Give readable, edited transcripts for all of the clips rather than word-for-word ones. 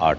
8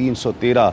313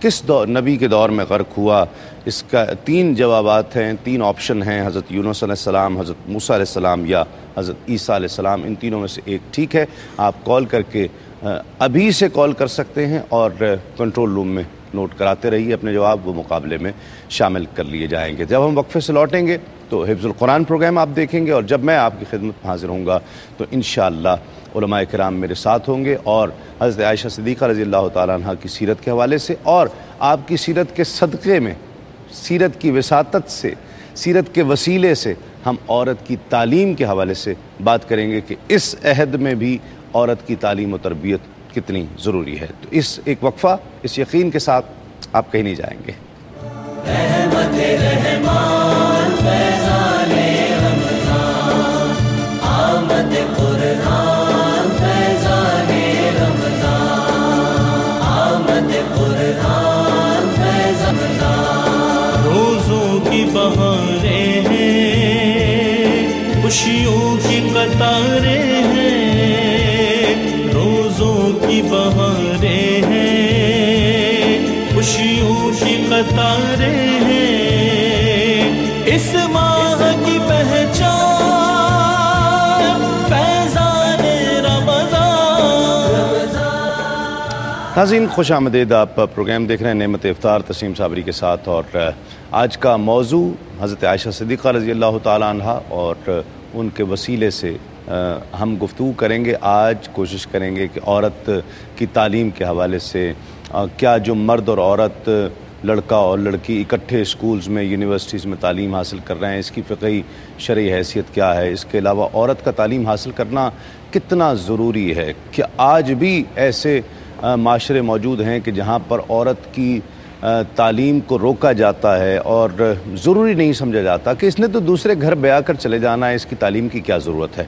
کس نبی کے دور میں غرق ہوا؟ اس کا 3 جوابات ہیں، 3 آپشن ہیں، حضرت یونس علیہ السلام، حضرت موسیٰ علیہ السلام یا حضرت عیسیٰ علیہ السلام۔ ان تینوں میں سے ایک ٹھیک ہے۔ آپ کال کر کے ابھی سے کال کر سکتے ہیں اور کنٹرول روم میں نوٹ کراتے رہیے اپنے جواب، وہ مقابلے میں شامل کر لیے جائیں گے۔ جب ہم وقفے سے لوٹیں گے تو حفظ القرآن پروگرام آپ دیکھیں گے، اور جب میں آپ کی خدمت میں حاضر ہوں گا تو انشاءاللہ علماء کرام میرے ساتھ ہوں گے، اور حضرت عائشہ صدیقہ رضی اللہ تعالیٰ عنہ کی سیرت کے حوالے سے اور آپ کی سیرت کے صدقے میں، سیرت کی وساطت سے، سیرت کے وسیلے سے ہم عورت کی تعلیم کے حوالے سے بات کریں گے کہ اس عہد میں بھی عورت کی تعلیم و تربیت کتنی ضروری ہے۔ تو اس ایک وقفہ اس یقین کے ساتھ آپ کہیں نہیں جائیں گے۔ رحمت رحمان فیضان رمضان، آمد قرآن فیضان رمضان، آمد قرآن فیضان رمضان۔ روزوں کی بہاریں ہیں، خوشیوں کی قطاریں ہیں، روزوں کی بہاریں ہیں، خوشیوں کی قطاریں ہیں، اس ماہ کی پہچان فیضان رمضان۔ ناظرین خوش آمدید، آپ پروگرام دیکھ رہے ہیں نعمت افطار تسنیم صابری کے ساتھ، اور آج کا موضوع حضرت عائشہ صدیقہ رضی اللہ تعالیٰ عنہ اور ان کے وسیلے سے ہم گفتگو کریں گے۔ آج کوشش کریں گے کہ عورت کی تعلیم کے حوالے سے کیا جو مرد اور عورت، لڑکا اور لڑکی اکٹھے اسکولز میں، یونیورسٹیز میں تعلیم حاصل کر رہے ہیں، اس کی فقہی شرعی حیثیت کیا ہے؟ اس کے علاوہ عورت کا تعلیم حاصل کرنا کتنا ضروری ہے؟ کہ آج بھی ایسے معاشرے موجود ہیں کہ جہاں پر عورت کی تعلیم کو روکا جاتا ہے اور ضروری نہیں سمجھا جاتا کہ اس نے تو دوسرے گھر بیاہ کر چلے جانا ہے، اس کی تعلیم کی کیا ضرورت ہے؟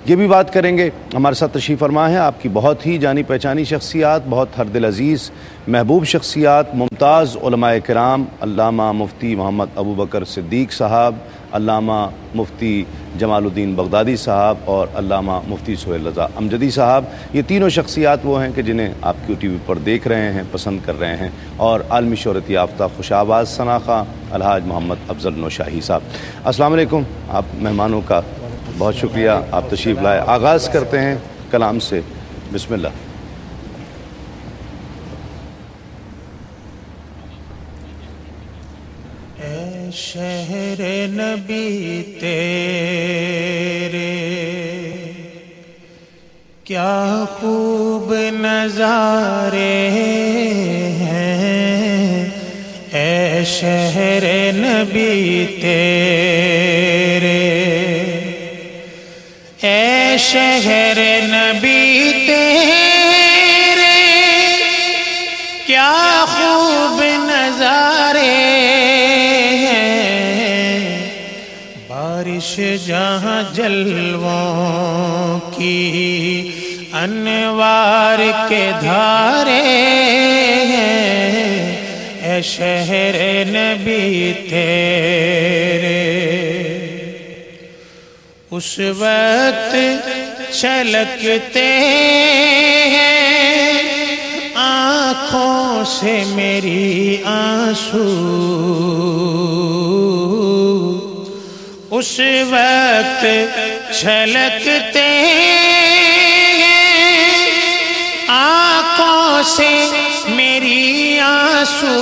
یہ بھی بات کریں گے۔ ہمارے ساتھ تشریف فرما ہے آپ کی بہت ہی جانی پہچانی شخصیات، بہت ہر دل عزیز محبوب شخصیات، ممتاز علماء کرام، علامہ مفتی محمد ابوبکر صدیق صاحب، علامہ مفتی جمال الدین بغدادی صاحب اور علامہ مفتی سہیل رضا امجدی صاحب۔ یہ تینوں شخصیات وہ ہیں کہ جنہیں آپ کیو ٹی وی پر دیکھ رہے ہیں، پسند کر رہے ہیں، اور عالمی شہرت یافتہ خوش آواز ثناخواں الحاج محمد افضل نوشاہی صاحب۔ السلام علیکم، آپ مہمانوں کا بہت شکریہ، آپ تشریف لائے۔ آغاز کرتے ہیں کلام سے، بسم اللہ۔ اے شہر نبی تیرے کیا خوب نظارے ہیں، اے شہر نبی تیرے، اے شہر نبی تیرے کیا خوب نظارے ہیں، بارش جہاں جلووں کی انوار کے دھارے ہیں، اے شہر نبی تیرے۔ اس وقت چھلکتے ہیں آنکھوں سے میری آنسو، اس وقت چھلکتے ہیں آنکھوں سے میری آنسو،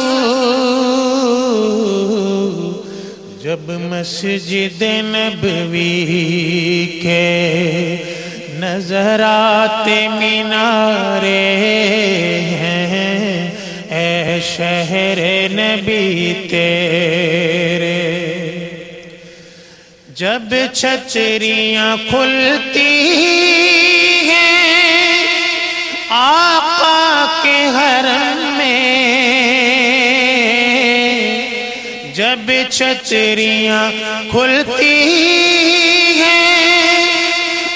جب مسجد نبوی کے نظر آتے مینارے ہیں، اے شہر نبی تیرے۔ جب چھتریاں کھلتی ہیں آقا کے حرم میں، جب چھتریاں کھلتی ہیں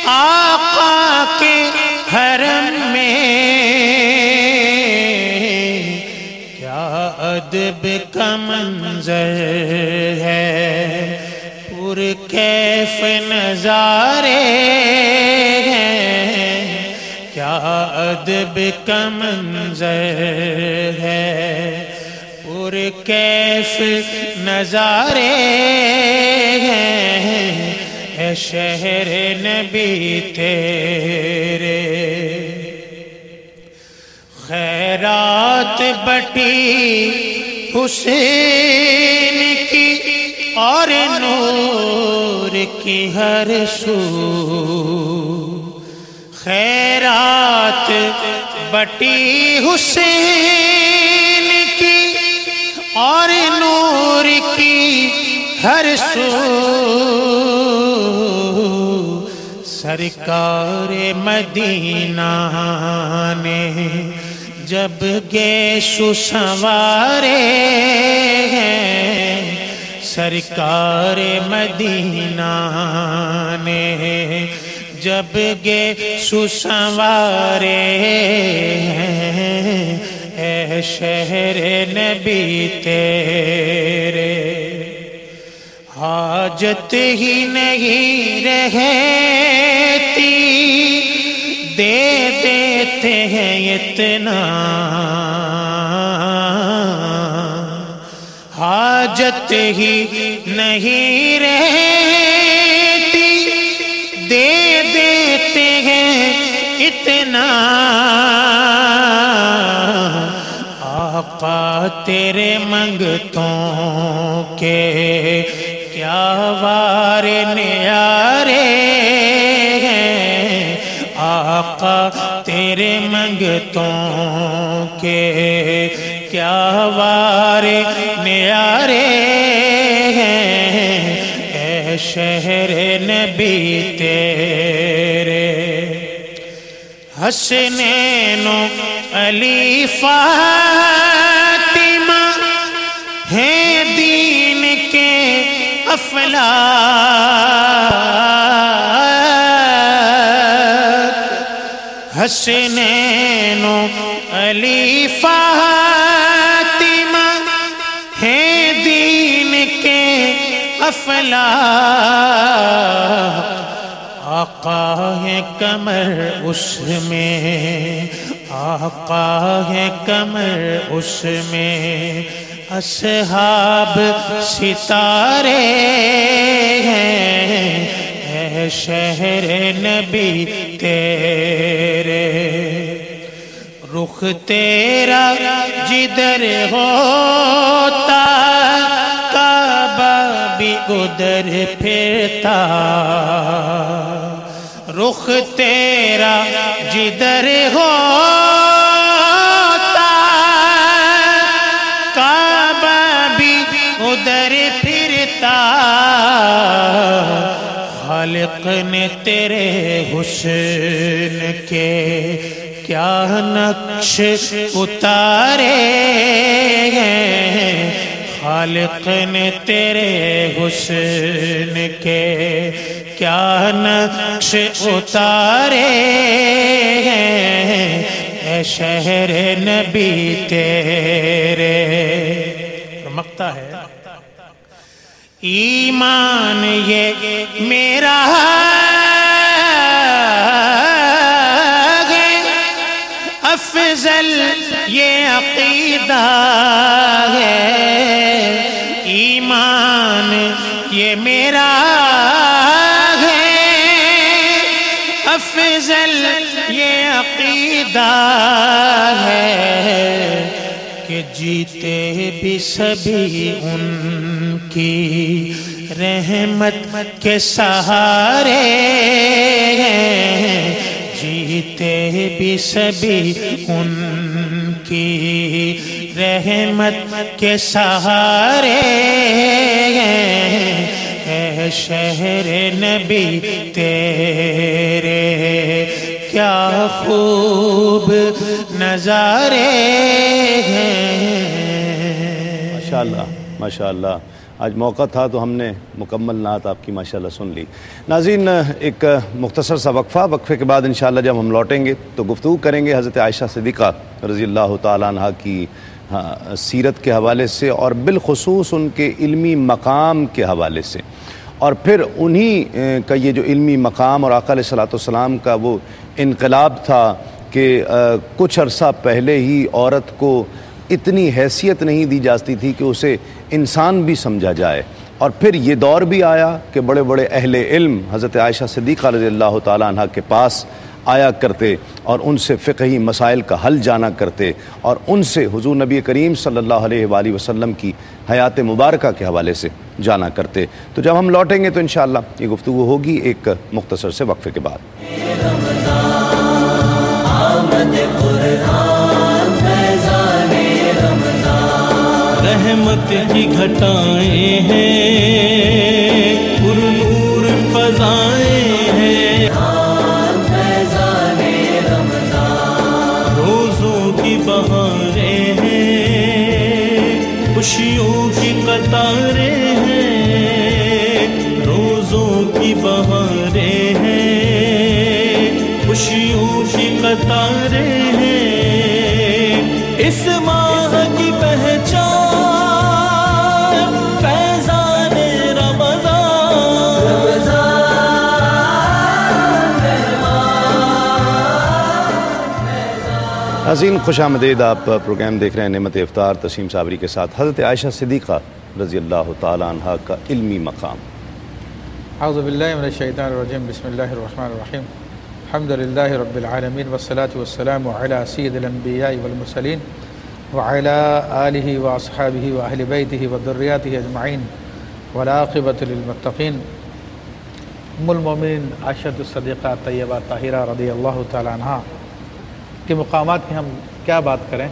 آقا کے حرم میں، کیا ادب کا منظر ہے، پر کیف نظارے ہیں، کیا ادب کا منظر ہے، پر کیف نظارے ہیں اے شہر نبی تیرے، خیرات بٹی حسین کی اور نور کی ہر سو، خیرات بٹی حسین کی اور نور کی ہر سو، سرکار مدینہ نے جب گیسو سنوارے ہیں، سرکار مدینہ نے جب گیسو سنوارے ہیں، اے شہر نبی تیرے حاجت ہی نہیں رہتی، دے دیتے ہیں اتنا، حاجت ہی نہیں رہتی، دے دیتے ہیں اتنا، آقا تیرے منگتوں کے کیا وار نیارے ہیں، آقا تیرے منگتوں کے کیا وار نیارے ہیں، اے شہر نبی تیرے، حسنین و علی فاطمہ ہیں دین کے افلاک، حسنین و علی فاطمہ ہیں دین کے افلاک، آقا ہے کمر اس میں، آقا ہے کمر اس میں، اصحاب ستارے ہیں، اے شہر نبی تیرے، رخ تیرا جدھر ہوتا کعبہ بھی ادھر پھرتا، رخ تیرا جدھر ہوتا کعبہ بھی ادھر پھرتا، خالق نے تیرے حسن کے کیا نقش اتارے ہیں، خالق نے تیرے حسن کے کیا نقش اتارے ہیں، اے شہر نبی تیرے، مقطع ہے، ایمان یہ میرا ہے، افضل یہ عقیدہ ہے، ایمان یہ میرا ہے، افضل یہ عقیدہ ہے، کہ جیتے بھی سبھی ان کی رحمت کے سہارے ہیں، جیتے بھی سبھی ان کی رحمت کے سہارے ہیں، اے شہر نبی تیرے کیا خوب نظارے ہیں۔ ماشاءاللہ ماشاءاللہ، آج موقع تھا تو ہم نے مکمل نعت آپ کی ماشاءاللہ سن لی۔ ناظرین، ایک مختصر سا وقفے کے بعد انشاءاللہ جب ہم لوٹیں گے تو گفتگو کریں گے حضرت عائشہ صدیقہ رضی اللہ تعالیٰ عنہ کی سیرت کے حوالے سے، اور بالخصوص ان کے علمی مقام کے حوالے سے، اور پھر انہی کا یہ جو علمی مقام اور آقا علیہ الصلوۃ والسلام کا وہ انقلاب تھا کہ کچھ عرصہ پہلے ہی عورت کو اتنی حیثیت نہیں دی جاتی تھی کہ اسے انسان بھی سمجھا جائے۔ اور پھر یہ دور بھی آیا کہ بڑے بڑے اہل علم حضرت عائشہ صدیقہ رضی اللہ تعالیٰ عنہ کے پاس آیا کرتے اور ان سے فقہی مسائل کا حل جانا کرتے اور ان سے حضور نبی کریم صلی اللہ علیہ وآلہ وسلم کی حیات مبارکہ کے حوالے سے جانا کرتے۔ تو جب ہم لوٹیں گے تو انشاءاللہ یہ گفتگو ہوگی ایک مختصر سے وقفے کے بعد۔ رحمت کی گھٹائیں ہیں، پر نور فضائیں ہیں، روزوں کی بہاریں ہیں، خوشیوں کی قطاریں ہیں، روزوں کی بہاریں ہیں، خوشیوں کی قطاریں ہیں، اس ماہ کی پہچان فیضان عظیم خوش آمدید۔ آپ پروگرام دیکھ رہے ہیں نعمت افطار، تسیم صابری کے ساتھ۔ حضرت عائشہ صدیقہ رضی اللہ تعالیٰ عنہ کا علمی مقام۔ اعوذ باللہ من الشیطان الرجیم، بسم اللہ الرحمن الرحیم، الحمد للہ رب العالمین والصلاة والسلام علی سید الانبیاء والمرسلین وعلی آلہ واصحابہ واہل بیتہ وذریاتہ اجمعین والعاقبۃ للمتقین۔ ام المومنین عائشہ الصدیقہ طیبہ طاہرہ رضی اللہ تعالیٰ عنہ کے مقامات کی ہم کیا بات کریں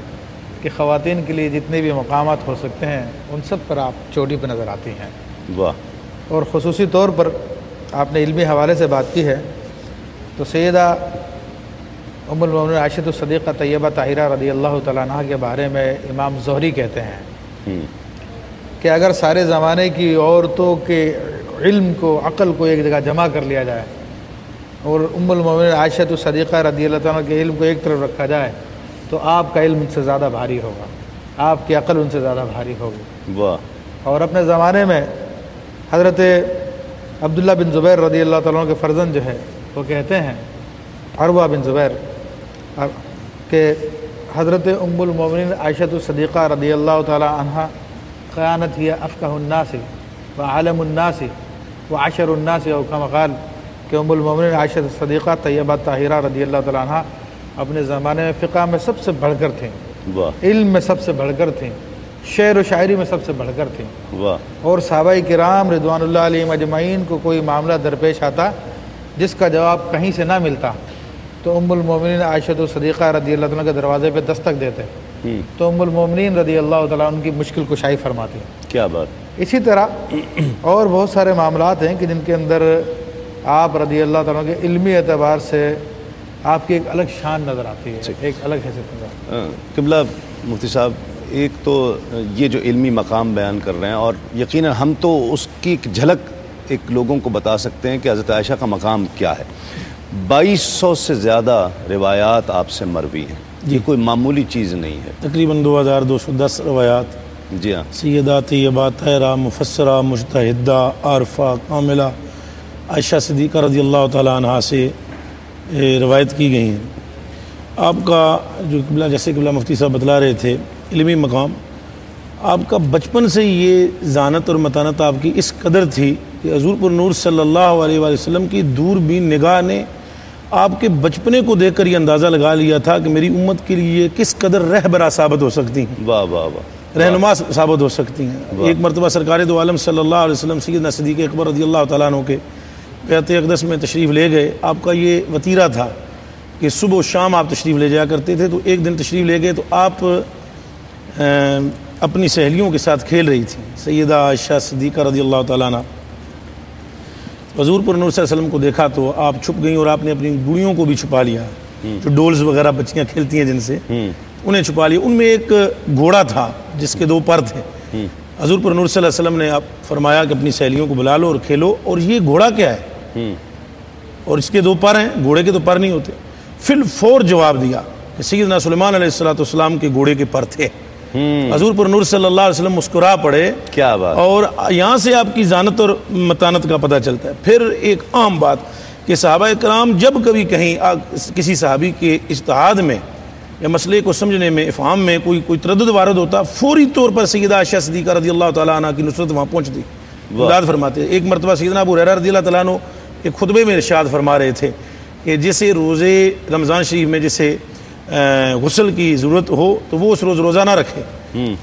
کہ خواتین کے لیے جتنے بھی مقامات ہو سکتے ہیں ان سب پر آپ چوٹی پہ نظر آتی ہیں۔ واہ۔ اور خصوصی طور پر آپ نے علمی حوالے سے بات کی ہے تو سیدہ ام المومنین عائشہ الصدیقہ طیبہ طاہرہ رضی اللہ تعالیٰ عنہ کے بارے میں امام زہری کہتے ہیں کہ اگر سارے زمانے کی عورتوں کے علم کو، عقل کو ایک جگہ جمع کر لیا جائے اور ام المومنین عائشہ الصدیقہ رضی اللہ تعالیٰ کے علم کو ایک طرف رکھا جائے تو آپ کا علم ان سے زیادہ بھاری ہوگا، آپ کی عقل ان سے زیادہ بھاری ہوگی۔ واہ۔ اور اپنے زمانے میں حضرت عبداللہ بن زبیر رضی اللہ تعالیٰ کے فرزند جو ہے وہ کہتے ہیں، عروہ بن زبیر، کہ حضرت ام المومنین عائشہ الصدیقہ رضی اللہ تعالیٰ عنہ قیانت ہی افقہ الناس وعالم الناس وعشر الناس او کما قال، کہ ام المومنین عائشہ الصدیقہ طیبہ طاہرہ رضی اللہ تعالیٰ عنہ اپنے زمانے میں فقہ میں سب سے بڑھ کر تھیں، علم میں سب سے بڑھ کر تھیں، شعر و شاعری میں سب سے بڑھ کر تھیں، اور صحابہ کرام رضوان اللہ علیہم اجمعین کو کوئی معاملہ درپیش آتا جس کا جواب کہیں سے نہ ملتا تو ام المومنین عائشہ الصدیقہ رضی اللہ تعالیٰ کے دروازے پہ دستک دیتے تو ام المومنین رضی اللہ تعالیٰ ان کی مشکل کشائی فرماتی۔ کیا بات۔ اسی طرح اور بہت سارے معاملات ہیں کہ جن کے اندر آپ رضی اللہ تعالیٰ کے علمی اعتبار سے آپ کی ایک الگ شان نظر آتی ہے، ایک الگ حیثیت نظر آتی ہے۔ قبلہ مفتی صاحب، ایک تو یہ جو علمی مقام بیان کر رہے ہیں اور یقیناً ہم تو اس کی ایک جھلک ایک لوگوں کو بتا سکتے ہیں کہ حضرت عائشہ کا مقام کیا ہے۔ 2200 سے زیادہ روایات آپ سے مروی ہیں، یہ کوئی معمولی چیز نہیں ہے۔ تقریباً 2210 روایات، جی ہاں۔ سیدہ طیبہ طاہرہ مفسرہ مجتہدہ عارفہ کاملہ عائشہ صدیقہ رضی اللہ تعالیٰ عنہ سے روایت کی گئی ہیں۔ آپ کا جو قبلہ، جیسے قبلہ مفتی صاحب بتلا رہے تھے، علمی مقام آپ کا بچپن سے یہ ذہانت اور متانت آپ کی اس قدر تھی کہ حضور پر نور صلی اللہ علیہ وآلہ وسلم کی دوربین نگاہ نے آپ کے بچپنے کو دیکھ کر یہ اندازہ لگا لیا تھا کہ میری امت کے لیے کس قدر رہبرا ثابت ہو سکتی ہیں، واہ واہ واہ، رہنما ثابت ہو سکتی ہیں۔ ایک مرتبہ سرکار دو عالم صلی اللہ علیہ وسلم سیدنا صدیق اکبر رضی اللہ تعالیٰ عنہ کے بیعت اقدس میں تشریف لے گئے۔ آپ کا یہ وطیرہ تھا کہ صبح و شام آپ تشریف لے جایا کرتے تھے، تو ایک دن تشریف لے گئے تو آپ اپنی سہیلیوں کے ساتھ کھیل رہی تھیں، سیدہ عائشہ صدیقہ رضی اللہ تعالیٰ عنہ۔ حضور پر نور صلی اللہ علیہ وسلم کو دیکھا تو آپ چھپ گئیں اور آپ نے اپنی گڑیوں کو بھی چھپا لیا، جو ڈولز وغیرہ بچیاں کھیلتی ہیں جن سے، انہیں چھپا لیا۔ ان میں ایک گھوڑا تھا جس کے 2 پر تھے۔ حضور پر نور صلی اللہ علیہ وسلم نے آپ فرمایا کہ اپنی سہیلیوں کو بلا لو اور کھیلو، اور یہ گھوڑا کیا ہے، اور اس کے 2 پر ہیں، گھوڑے کے تو پر نہیں ہوتے۔ فی الفور جواب دیا کہ سیدنا سلیمان علیہ السلام کے گھوڑے کے پر تھے۔ حضور پر نور صلی اللہ علیہ وسلم مسکرا پڑے، کیا بات، اور یہاں سے آپ کی ذہانت اور متانت کا پتہ چلتا ہے۔ پھر ایک عام بات کہ صحابہ کرام جب کبھی کہیں کسی صحابی کے اجتہاد میں یا مسئلے کو سمجھنے میں افہام میں کوئی تردد وارد ہوتا، فوری طور پر سیدہ عائشہ صدیقہ رضی اللہ تعالیٰ عنہ کی نصرت وہاں پہنچتی، امداد فرماتے. ایک مرتبہ سیدنا ابو ہریرہ رضی اللہ تعالیٰ عنہ ایک خطبے میں ارشاد فرما رہے تھے کہ جیسے روزے رمضان شریف میں جیسے غسل کی ضرورت ہو تو وہ اس روز روزہ نہ رکھے.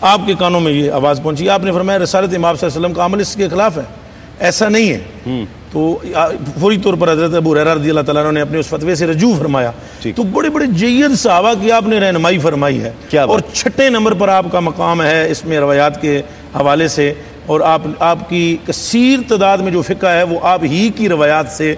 آپ کے کانوں میں یہ آواز پہنچی، آپ نے فرمایا رسالت امام صلی اللہ علیہ وسلم کا عمل اس کے خلاف ہے، ایسا نہیں ہے. تو فوری طور پر حضرت ابو ہریرہ رضی اللہ تعالیٰ عنہ نے اپنے اس فتوے سے رجوع فرمایا. تو بڑے بڑے جید صحابہ کی آپ نے رہنمائی فرمائی ہے، اور 6 نمبر پر آپ کا مقام ہے اس میں روایات کے حوالے سے، اور آپ کی کثیر تعداد میں جو فقہ ہے وہ آپ ہی کی روایات سے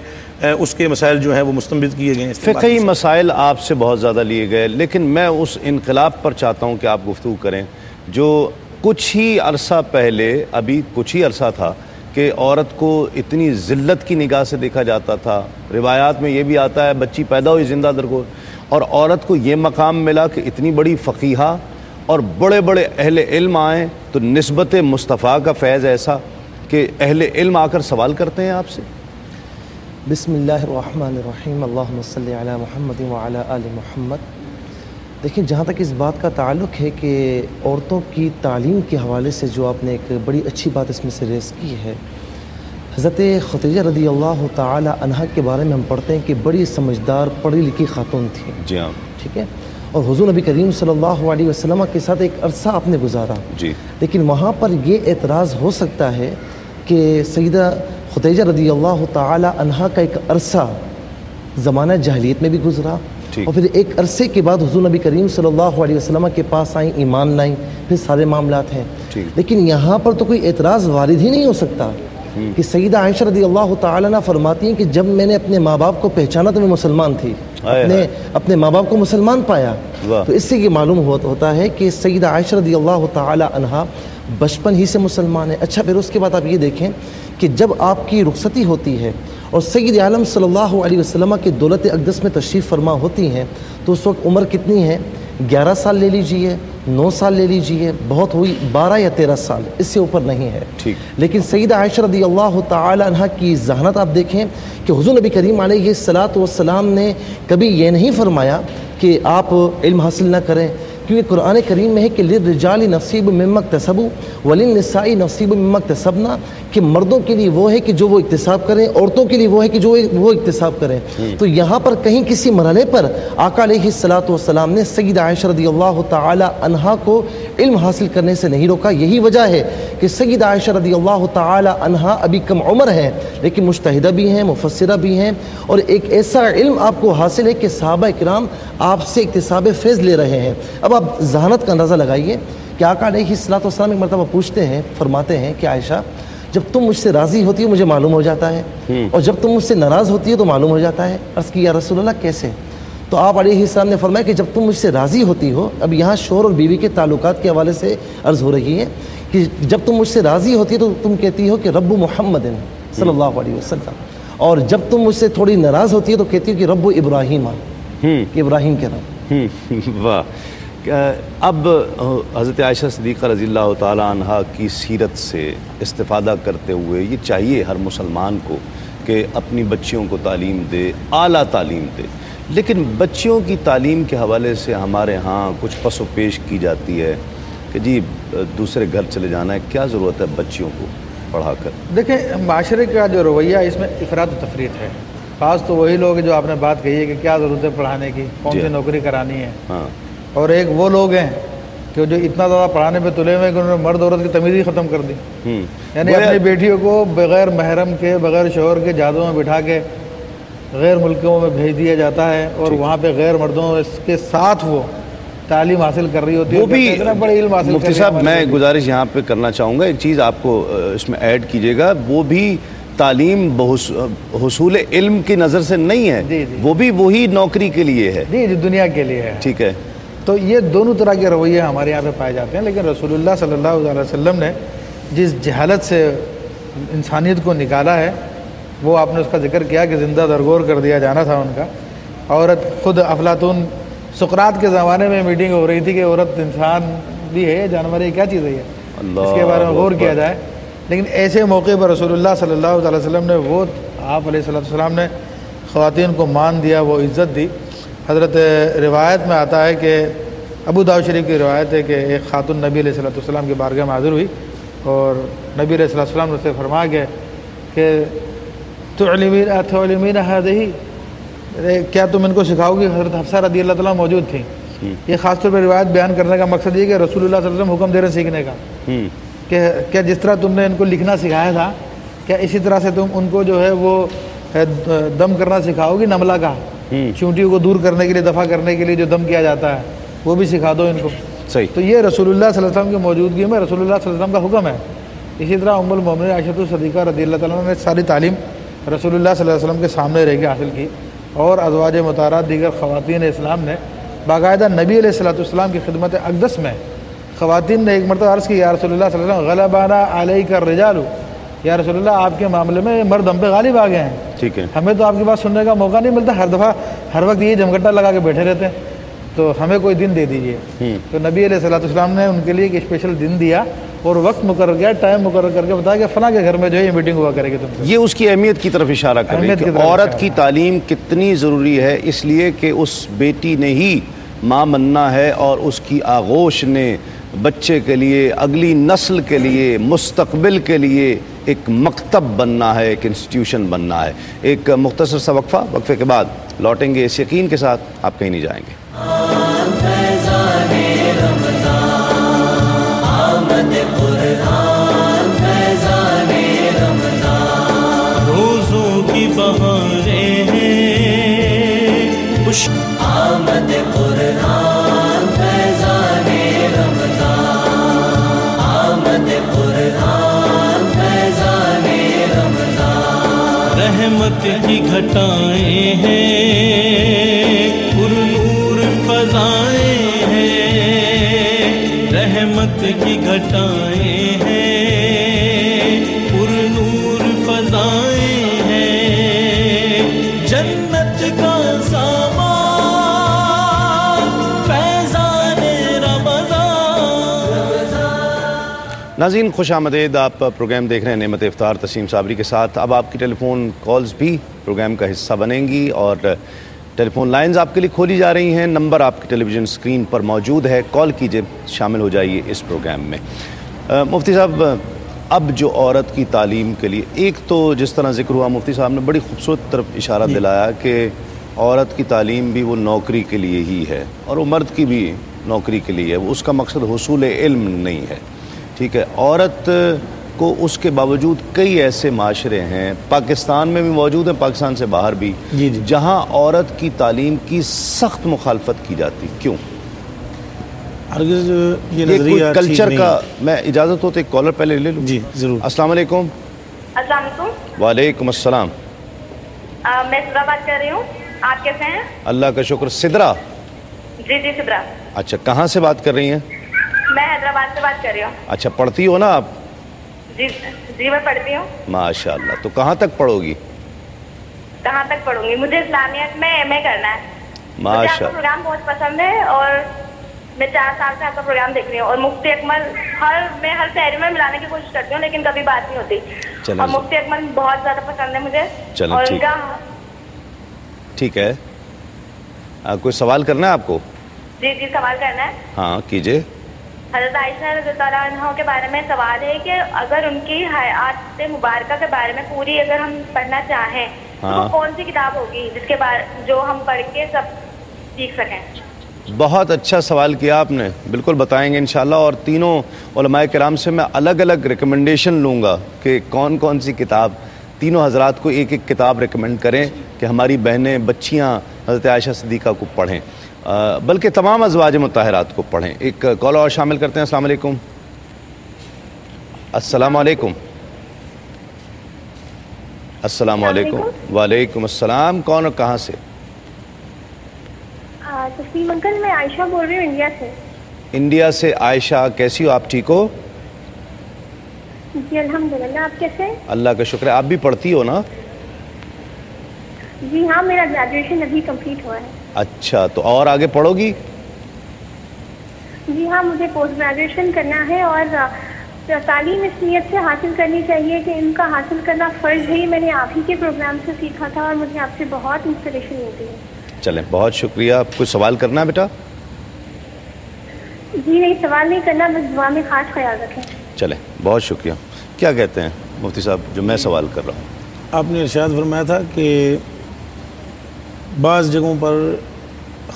اس کے مسائل جو ہیں وہ مستنبط کیے گئے ہیں. فقہی مسائل آپ سے بہت زیادہ لیے گئے، لیکن میں اس انقلاب پر چاہتا ہوں کہ آپ گفتگو کریں جو کچھ ہی عرصہ پہلے، ابھی کچھ ہی عرصہ تھا کہ عورت کو اتنی ذلت کی نگاہ سے دیکھا جاتا تھا. روایات میں یہ بھی آتا ہے بچی پیدا ہوئی زندہ درگور، اور عورت کو یہ مقام ملا کہ اتنی بڑی فقیہہ اور بڑے بڑے اہل علم آئیں تو نسبت مصطفیٰ کا فیض ایسا کہ اہل علم آ کر سوال کرتے ہیں آپ سے. بسم اللہ الرحمن الرحیم، اللہم صلی علی محمد وعلی آل محمد. دیکھیں، جہاں تک اس بات کا تعلق ہے کہ عورتوں کی تعلیم کے حوالے سے جو آپ نے ایک بڑی اچھی بات اس میں سے ریز کی ہے، حضرت خدیجہ رضی اللہ تعالی عنہا کے بارے میں ہم پڑھتے ہیں کہ بڑی سمجھدار پڑھی لکھی خاتون تھیں. جی ہاں. ٹھیک ہے، اور حضور نبی کریم صلی اللہ علیہ وسلم کے ساتھ ایک عرصہ آپ نے گزارا. جی. لیکن وہاں پر یہ اعتراض ہو سکتا ہے کہ سیدہ خدیجہ رضی اللہ تعالی عنہا کا ایک عرصہ زمانہ جاہلیت میں بھی گزرا، اور پھر ایک عرصے کے بعد حضور نبی کریم صلی اللہ علیہ وسلم کے پاس آئیں، ایمان لائیں، پھر سارے معاملات ہیں. لیکن یہاں پر تو کوئی اعتراض وارد ہی نہیں ہو سکتا کہ سیدہ عائشہ رضی اللہ تعالی عنہ فرماتی ہیں کہ جب میں نے اپنے ماں باپ کو پہچانا تو میں مسلمان تھی، اپنے ماں باپ کو مسلمان پایا. تو اس سے یہ معلوم ہوتا ہے کہ سیدہ عائشہ رضی اللہ تعالی عنہ بچپن ہی سے مسلمان ہے. اچھا، پھر اس کے بعد آپ یہ دیکھیں کہ جب آپ کی رخصتی ہوتی ہے اور سید عالم صلی اللہ علیہ وسلم کے دولت اقدس میں تشریف فرما ہوتی ہیں تو اس وقت عمر کتنی ہے؟ 11 سال لے لیجئے، 9 سال لے لیجئے، بہت ہوئی 12 یا 13 سال، اس سے اوپر نہیں ہے. لیکن سیدہ عائشہ رضی اللہ تعالی عنہ کی ذہانت آپ دیکھیں کہ حضور نبی کریم علیہ الصلاۃ والسلام نے کبھی یہ نہیں فرمایا کہ آپ علم حاصل نہ کریں، کیونکہ قرآن کریم میں ہے کہ للرجال نصیب مما اکتسبوا وللنساء نصیب مما اکتسبنا، کہ مردوں کے لیے وہ ہے کہ جو وہ اکتساب کریں، عورتوں کے لیے وہ ہے کہ جو وہ اکتساب کریں. تو یہاں پر کہیں کسی مرحلے پر آقا علیہ الصلاۃ والسلام نے سیدہ عائشہ رضی اللہ تعالی عنہا کو علم حاصل کرنے سے نہیں روکا. یہی وجہ ہے کہ سیدہ عائشہ رضی اللہ تعالی عنہا ابھی کم عمر ہیں لیکن مجتہدہ بھی ہیں، مفسرہ بھی ہیں، اور ایک ایسا علم آپ کو حاصل ہے کہ صحابہ کرام آپ سے اکتساب فیض لے رہے ہیں. اب آپ ذہانت کا اندازہ لگائیے کہ آقا علیہ الصلاۃ والسلام ایک مرتبہ پوچھتے ہیں، فرماتے ہیں کہ عائشہ جب تم مجھ سے راضی ہوتی ہو مجھے معلوم ہو جاتا ہے، اور جب تم مجھ سے ناراض ہوتی ہو تو معلوم ہو جاتا ہے. عرض کی یا رسول اللہ کیسے؟ تو آپ علیہ السلام نے فرمایا کہ جب تم مجھ سے راضی ہوتی ہو، اب یہاں شوہر اور بیوی کے تعلقات کے حوالے سے عرض ہو رہی ہے کہ جب تم مجھ سے راضی ہوتی ہے تو تم کہتی ہو کہ رب محمد صلی اللہ علیہ وسلم، اور جب تم مجھ سے تھوڑی ناراض ہوتی ہے تو کہتی ہو کہ رب ابراہیم، کہ ابراہیم کے رب. واہ. اب حضرت عائشہ صدیقہ رضی اللہ تعالی عنہ کی سیرت سے استفادہ کرتے ہوئے یہ چاہیے ہر مسلمان کو کہ اپنی بچیوں کو تعلیم دے، اعلیٰ تعلیم دے. لیکن بچیوں کی تعلیم کے حوالے سے ہمارے ہاں کچھ پس و پیش کی جاتی ہے کہ جی دوسرے گھر چلے جانا ہے، کیا ضرورت ہے بچیوں کو پڑھا کر؟ دیکھیں، معاشرے کا جو رویہ اس میں افراط و تفریط ہے. خاص تو وہی لوگ جو آپ نے بات کہی ہے کہ کیا ضرورت ہے پڑھانے کی، کون سی نوکری کرانی ہے. اور ایک وہ لوگ ہیں کہ جو اتنا زیادہ پڑھانے پہ تلے ہوئے کہ انہوں نے مرد عورت کی تمیز ہی ختم کر دی. یعنی اپنی بیٹیوں کو بغیر محرم کے، بغیر شوہر کے جادو میں بٹھا کے غیر ملکوں میں بھیج دیا جاتا ہے، اور وہاں پہ غیر مردوں کے ساتھ وہ تعلیم حاصل کر رہی ہوتی ہے. وہ بھی مفتی صاحب میں گزارش یہاں پہ کرنا چاہوں گا، ایک چیز آپ کو اس میں ایڈ کیجیے گا، وہ بھی تعلیم حصول علم کی نظر سے نہیں ہے، وہ بھی وہی نوکری کے لیے ہے، جی دنیا کے لیے ہے. ٹھیک ہے. تو یہ دونوں طرح کے رویے ہمارے یہاں پہ پائے جاتے ہیں. لیکن رسول اللہ صلی اللہ علیہ وسلم نے جس جہالت سے انسانیت کو نکالا ہے وہ آپ نے اس کا ذکر کیا کہ زندہ درگور کر دیا جانا تھا ان کا. عورت خود افلاطون، سقراط کے زمانے میں میٹنگ ہو رہی تھی کہ عورت انسان بھی ہے، جانور ہے، کیا چیز ہے یہ، اس کے بارے میں غور کیا جائے. لیکن ایسے موقع پر رسول اللہ صلی اللہ علیہ وسلم نے آپ علیہ السلام نے خواتین کو مان دیا، وہ عزت دی. حضرت روایت میں آتا ہے کہ ابو داؤد شریف کی روایت ہے کہ ایک خاتون نبی علیہ السلام کی بارگاہ میں حاضر ہوئی اور نبی علیہ السلام نے اسے فرمایا کہ تعلمین ہذہ، کیا تم ان کو سکھاؤ گی؟ حضرت حفصہ رضی اللہ تعالیٰ موجود تھیں. یہ خاص طور پر روایت بیان کرنے کا مقصد یہ کہ رسول اللہ صلی اللہ علیہ وسلم حکم دے رہے سیکھنے کا کہ کیا جس طرح تم نے ان کو لکھنا سکھایا تھا، کیا اسی طرح سے تم ان کو جو ہے وہ دم کرنا سکھاؤ گی؟ نملہ کا، چونٹیوں کو دور کرنے کے لیے، دفع کرنے کے لیے جو دم کیا جاتا ہے وہ بھی سکھا دو ان کو. صحیح. تو یہ رسول اللہ صلی اللہ علیہ وسلم کی موجودگی میں رسول اللہ صلی اللہ علیہ وسلم کا حکم ہے. اسی طرح ام المومنین عائشہ صدیقہ رضی اللہ تعالیٰ نے ساری تعلیم رسول اللہ صلی اللہ علیہ وسلم کے سامنے رہ کے حاصل کی، اور ازواج مطہرات دیگر خواتین اسلام نے باقاعدہ نبی علیہ السلام کی خدمت اقدس میں خواتین نے ایک مرتبہ عرض کی، یا رسول اللہ صلی اللہ علیہ وسلم غلبانا علیک الرجال، یا رسول اللہ آپ کے معاملے میں مرد ہم پہ غالب آ گئے ہیں. ٹھیک ہے. ہمیں تو آپ کی بات سننے کا موقع نہیں ملتا، ہر دفعہ ہر وقت یہ جمگٹا لگا کے بیٹھے رہتے ہیں، تو ہمیں کوئی دن دے دیجئے. تو نبی علیہ السلام نے ان کے لیے ایک اسپیشل دن دیا اور وقت مقرر کیا، ٹائم مقرر کر کے بتایا کہ فلاں کے گھر میں جو ہے یہ میٹنگ ہوا کرے گی. تم یہ اس کی اہمیت کی طرف اشارہ کر رہی ہے کہ عورت کی تعلیم کتنی ضروری ہے، اس لیے کہ اس بیٹی نے ہی ماں بننا ہے اور اس کی آغوش نے بچے کے لیے، اگلی نسل کے لیے، مستقبل کے لیے ایک مکتب بننا ہے، ایک انسٹیٹیوشن بننا ہے. ایک مختصر سا وقفہ، وقفے کے بعد لوٹیں گے اس یقین کے ساتھ آپ کہیں نہیں جائیں گے. روزوں کی بہاریں ہیں، خوش آمد قرآن، فیضان رمضان، آمد قرآن، فیضان رمضان. رحمت کی گھٹائیں ہیں، پر نور فضائیں ہیں، رحمت کی گھٹائیں ہیں، پر نور فضائیں ہیں، جنت کا سامان، فیضان رمضان. ناظرین خوش آمدید، آپ پروگرام دیکھ رہے ہیں نعمت افطار تسیم صابری کے ساتھ. اب آپ کی ٹیلی فون کالز بھی پروگرام کا حصہ بنیں گی اور ٹیلی فون لائنز آپ کے لیے کھولی جا رہی ہیں. نمبر آپ کی ٹیلی ویژن اسکرین پر موجود ہے، کال کیجئے، شامل ہو جائیے اس پروگرام میں. مفتی صاحب، اب جو عورت کی تعلیم کے لیے، ایک تو جس طرح ذکر ہوا، مفتی صاحب نے بڑی خوبصورت طرف اشارہ دلایا کہ عورت کی تعلیم بھی وہ نوکری کے لیے ہی ہے اور وہ مرد کی بھی نوکری کے لیے ہے، اس کا مقصد حصول علم نہیں ہے. ٹھیک ہے. عورت کو اس کے باوجود کئی ایسے معاشرے ہیں، پاکستان میں بھی موجود ہیں، پاکستان سے باہر بھی، جہاں عورت کی تعلیم کی سخت مخالفت کی جاتی. کیوں؟ یہ کوئی کلچر کا، میں اجازت ہو تو ایک کالر پہلے لے لوں. جی ضرور. السلام علیکم. السلام علیکم. وعلیکم السلام. میں سدرا بات کر رہی ہوں، آپ کیسے ہیں؟ اللہ کا شکر. سدرا؟ جی سدرا. اچھا، کہاں سے بات کر رہی ہیں؟ میں حیدرآباد سے بات کر رہی ہوں. اچھا، پڑھتی ہو نا آپ؟ جی میں پڑھتی ہوں. ماشاء اللہ. تو کہاں تک پڑھو گی؟ کہاں تک پڑھوں گی؟ مجھے اسلامیات میں ایم اے کرنا ہے. مجھے آپ کا پروگرام بہت پسند ہے اور میں 4 سال سے آپ کا پروگرام دیکھ رہی ہوں، اور مفتی اکمل میں ہر شہری میں ملانے کی کوشش کرتی ہوں لیکن کبھی بات نہیں ہوتی. اور مفتی اکمل بہت زیادہ پسند ہے مجھے. اور ان کا ٹھیک ہے. کوئی سوال کرنا ہے آپ کو؟ جی سوال کرنا ہے. ہاں کیجئے. حضرت عائشہ رضی اللہ عنہا کے بارے میں سوال ہے کہ اگر ان کی حیات مبارکہ کے بارے میں پوری اگر ہم پڑھنا چاہیں تو وہ کون سی کتاب ہوگی جس کے بارے جو ہم پڑھ کے سب سیکھ سکیں؟ بہت اچھا سوال کیا آپ نے، بالکل بتائیں گے انشاءاللہ. اور تینوں علماء کرام سے میں الگ الگ ریکمنڈیشن لوں گا کہ کون کون سی کتاب. تینوں حضرات کو ایک ایک کتاب ریکمنڈ کریں کہ ہماری بہنیں، بچیاں حضرت عائشہ صدیقہ کو پڑھیں، بلکہ تمام ازواج مطہرات کو پڑھیں. ایک کال اور شامل کرتے ہیں. السلام علیکم. السلام علیکم. السلام علیکم. وعلیکم السلام. کون اور کہاں سے؟ تسلیم انکل، میں عائشہ بول رہی ہوں انڈیا سے. انڈیا سے عائشہ، کیسی ہو آپ؟ ٹھیک ہو؟ جی الحمدللہ. آپ کیسے ہیں؟ اللہ کا شکر ہے. آپ بھی پڑھتی ہو نا؟ جی ہاں، میرا گریجویشن ابھی کمپلیٹ ہوا ہے. اچھا، تو اور آگے پڑھو گی؟ جی ہاں، مجھے پوسٹ گریجویشن کرنا ہے اور تعلیم اس نیت سے حاصل کرنی چاہیے کہ ان کا حاصل کرنا فرض ہے. میں نے آپ ہی کے پروگرام سے سیکھا تھا اور مجھے آپ سے بہت انسپریشن ملتی ہے. چلیں بہت شکریہ. آپ کوئی سوال کرنا ہے بیٹا؟ جی نہیں سوال نہیں کرنا, بس دعا میں خاص خیال رکھیں. چلیں بہت شکریہ. کیا کہتے ہیں مفتی صاحب جو میں سوال کر رہا ہوں؟ آپ نے ارشاد فرمایا تھا کہ بعض جگہوں پر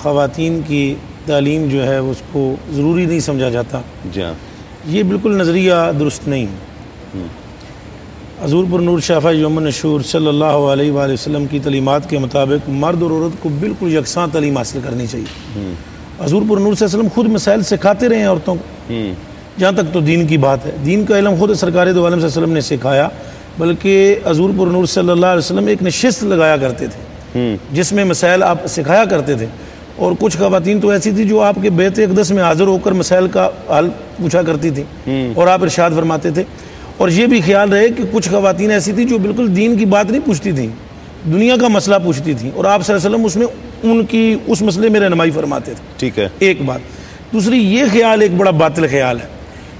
خواتین کی تعلیم جو ہے اس کو ضروری نہیں سمجھا جاتا. جی ہاں. یہ بالکل نظریہ درست نہیں. حضور پر نور شافع یوم النشور صلی اللہ علیہ وآلہ وسلم کی تعلیمات کے مطابق مرد اور عورت کو بالکل یکساں تعلیم حاصل کرنی چاہیے. حضور پر نور صلی اللہ علیہ وسلم خود مسائل سکھاتے رہے ہیں عورتوں کو, جہاں تک تو دین کی بات ہے. دین کا علم خود سرکار دو عالم صلی اللہ علیہ وسلم نے سکھایا, بلکہ حضور پر نور صلی اللہ علیہ وسلم ایک نشست لگایا کرتے تھے جس میں مسائل آپ سکھایا کرتے تھے. اور کچھ خواتین تو ایسی تھی جو آپ کے بیت اقدس میں حاضر ہو کر مسائل کا حل پوچھا کرتی تھی اور آپ ارشاد فرماتے تھے. اور یہ بھی خیال رہے کہ کچھ خواتین ایسی تھی جو بالکل دین کی بات نہیں پوچھتی تھیں, دنیا کا مسئلہ پوچھتی تھیں, اور آپ صلی اللہ علیہ وسلم اس میں ان کی اس مسئلے میں رہنمائی فرماتے تھے. ٹھیک ہے. ایک بات. دوسری, یہ خیال ایک بڑا باطل خیال ہے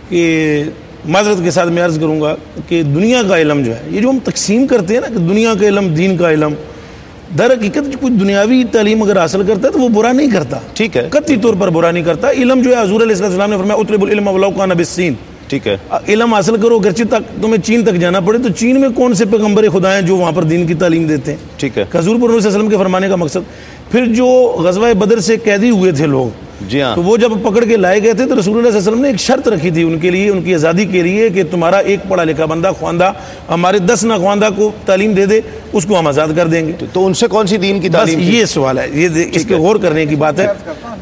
کہ معذرت کے ساتھ میں عرض کروں گا کہ دنیا کا علم جو ہے, یہ جو ہم تقسیم کرتے ہیں نا کہ دنیا کا علم دین کا علم, در حقیقت کوئی دنیاوی تعلیم اگر حاصل کرتا ہے تو وہ برا نہیں کرتا. ٹھیک ہے. قطعی طور پر برا نہیں کرتا. علم جو ہے حضور علیہ السلام نے فرمایا اطلبوا العلم ولو کان بالصین. ٹھیک ہے. علم حاصل کرو اگرچہ تک تمہیں چین تک جانا پڑے. تو چین میں کون سے پیغمبر خدا ہیں جو وہاں پر دین کی تعلیم دیتے ہیں؟ ٹھیک ہے. حضور پر نور صلی اللہ علیہ وسلم کے فرمانے کا مقصد. پھر جو غزوہ بدر سے قیدی ہوئے تھے لوگ, جی ہاں, تو وہ جب پکڑ کے لائے گئے تھے تو رسول اللہ صلی اللہ علیہ وسلم نے ایک شرط رکھی تھی ان کے لیے, ان کی آزادی کے لیے, کہ تمہارا ایک پڑھا لکھا بندہ خواندہ ہمارے 10 ناخواندہ کو تعلیم دے دے, اس کو ہم آزاد کر دیں گے. تو ان سے کون سی دین کی بس تعلیم؟ یہ سوال ہے, یہ اس پہ غور کرنے کی بات ہے.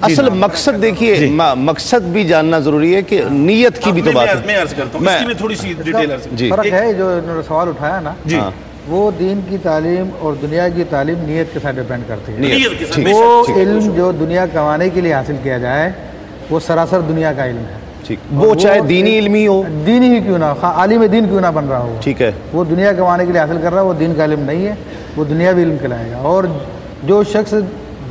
اصل مقصد دیکھیے, مقصد بھی جاننا ضروری ہے کہ نیت کی بھی تو بات ہے. میں عرض کرتا ہوں, اس کی میں تھوڑی سی ڈیٹیل عرض. جی فرق ہے جو انہوں نے سوال اٹھایا نا, جی وہ دین کی تعلیم اور دنیا کی تعلیم نیت کے ساتھ ڈیپینڈ کرتی ہے. نیت کے ساتھ. وہ علم جو دنیا کمانے کے لیے حاصل کیا جائے وہ سراسر دنیا کا علم ہے. ٹھیک. وہ چاہے دینی علم ہی ہو, دینی ہی کیوں نہ ہو, عالم دین کیوں نہ بن رہا ہو. ٹھیک ہے. وہ دنیا کمانے کے لیے حاصل کر رہا ہے, وہ دین کا علم نہیں ہے, وہ دنیاوی علم کہلائے گا. اور جو شخص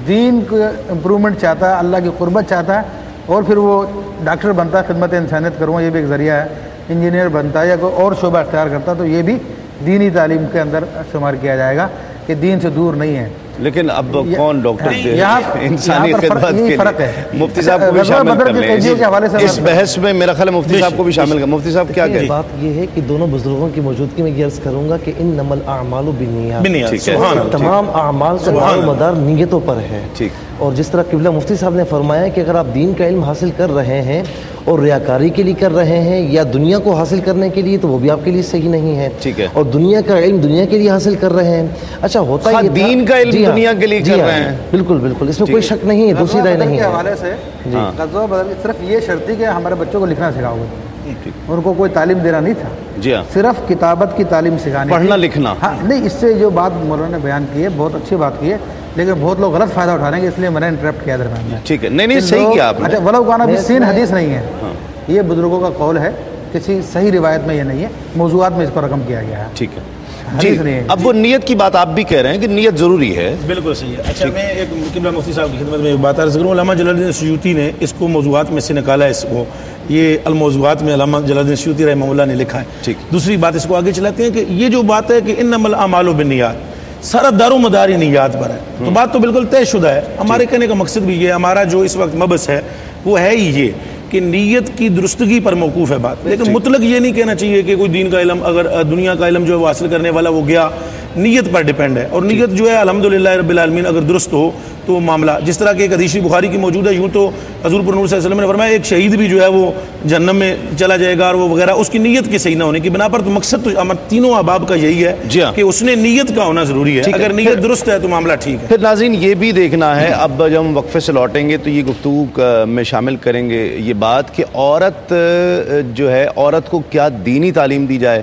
دین کو امپرومنٹ چاہتا ہے, اللہ کی قربت چاہتا ہے, اور پھر وہ ڈاکٹر بنتا ہے, خدمت انسانیت کروں یہ بھی ایک ذریعہ ہے, انجینئر بنتا ہے یا کوئی اور شعبہ اختیار کرتا, تو یہ بھی دینی تعلیم کے اندر شمار کیا جائے گا کہ دین سے دور نہیں ہے. لیکن اب کون ڈاکٹر انسانی خدمت کے فرق ہے. مفتی صاحب کو بھی شامل کر لیں اس بحث میں, میرا خیال ہے مفتی صاحب کو بھی شامل کر. مفتی صاحب کیا کہتے ہیں؟ بات یہ ہے کہ دونوں بزرگوں کی موجودگی میں یہ عرض کروں گا کہ انما الاعمال بالنیات, تمام اعمال کا دار و مدار نیتوں پر ہے. اور جس طرح قبلہ مفتی صاحب نے فرمایا کہ اگر آپ دین کا علم حاصل کر رہے ہیں اور ریاکاری کے لیے کر رہے ہیں یا دنیا کو حاصل کرنے کے لیے, تو وہ بھی آپ کے لیے صحیح نہیں ہے. ٹھیک ہے. اور دنیا کا علم دنیا کے لیے حاصل کر رہے ہیں. اچھا ہوتا ہے دین کا علم دنیا کے لیے کر رہے ہیں, بالکل بالکل, اس میں کوئی شک نہیں ہے, دوسری رائے نہیں ہے. حوالے سے غزوہ بدر صرف یہ شرط تھی کہ ہمارے بچوں کو لکھنا سکھاؤ گے, ان کو کوئی تعلیم دینا نہیں تھا. جی ہاں, صرف کتابت کی تعلیم سکھانی, پڑھنا لکھنا. ہاں نہیں, اس سے جو بات مولانا نے بیان کی ہے بہت اچھی بات کی ہے, لیکن بہت لوگ غلط فائدہ اٹھا رہے ہیں, اس لیے میں نے انٹرپٹ کیا درمیان میں. ٹھیک ہے. نہیں صحیح کیا آپ نے. اچھا ولو کان بالصین حدیث نہیں ہے, یہ بزرگوں کا قول ہے, کسی صحیح روایت میں یہ نہیں ہے, موضوعات میں اس کو رقم کیا گیا ہے. ٹھیک ہے جی. اب وہ نیت کی بات آپ بھی کہہ رہے ہیں کہ نیت ضروری ہے. بالکل صحیح ہے. اچھا میں ایک قبلہ مفتی صاحب کی خدمت میں ایک بات عرض کروں. علامہ جلال الدین سیوطی نے اس کو موضوعات میں سے نکالا ہے, اس کو یہ الموضوعات میں علامہ جلال الدین سیوطی رحمہ اللہ نے لکھا ہے. ٹھیک. دوسری بات اس کو آگے چلاتے ہیں کہ یہ جو بات ہے کہ انما الاعمال بالنیات, سارا دار و مدار نیات پر ہے, تو بات تو بالکل طے شدہ ہے. ہمارے کہنے کا مقصد بھی یہ, ہمارا جو اس وقت مبحث ہے وہ ہے ہی یہ کہ نیت کی درستگی پر موقوف ہے بات. لیکن مطلق یہ نہیں کہنا چاہیے کہ کوئی دین کا علم, اگر دنیا کا علم جو ہے وہ حاصل کرنے والا وہ گیا, نیت پر ڈیپینڈ ہے. اور نیت جو ہے الحمدللہ رب العالمین اگر درست ہو تو معاملہ, جس طرح کہ ایک حدیث بخاری کی موجود ہے, یوں تو حضور پر نور صلی اللہ علیہ وسلم نے فرمایا ایک شہید بھی جو ہے وہ جہنم میں چلا جائے گا, اور وہ وغیرہ اس کی نیت کے صحیح نہ ہونے کی بنا پر. تو مقصد تو تینوں احباب کا یہی ہے کہ اس نے نیت کا ہونا ضروری ہے. اگر نیت درست ہے تو معاملہ ٹھیک ہے. پھر ناظرین یہ بھی دیکھنا ہے, اب جب ہم وقفے سے لوٹیں گے تو یہ گفتگو میں شامل کریں گے یہ بات کہ عورت جو ہے, عورت کو کیا دینی تعلیم دی جائے.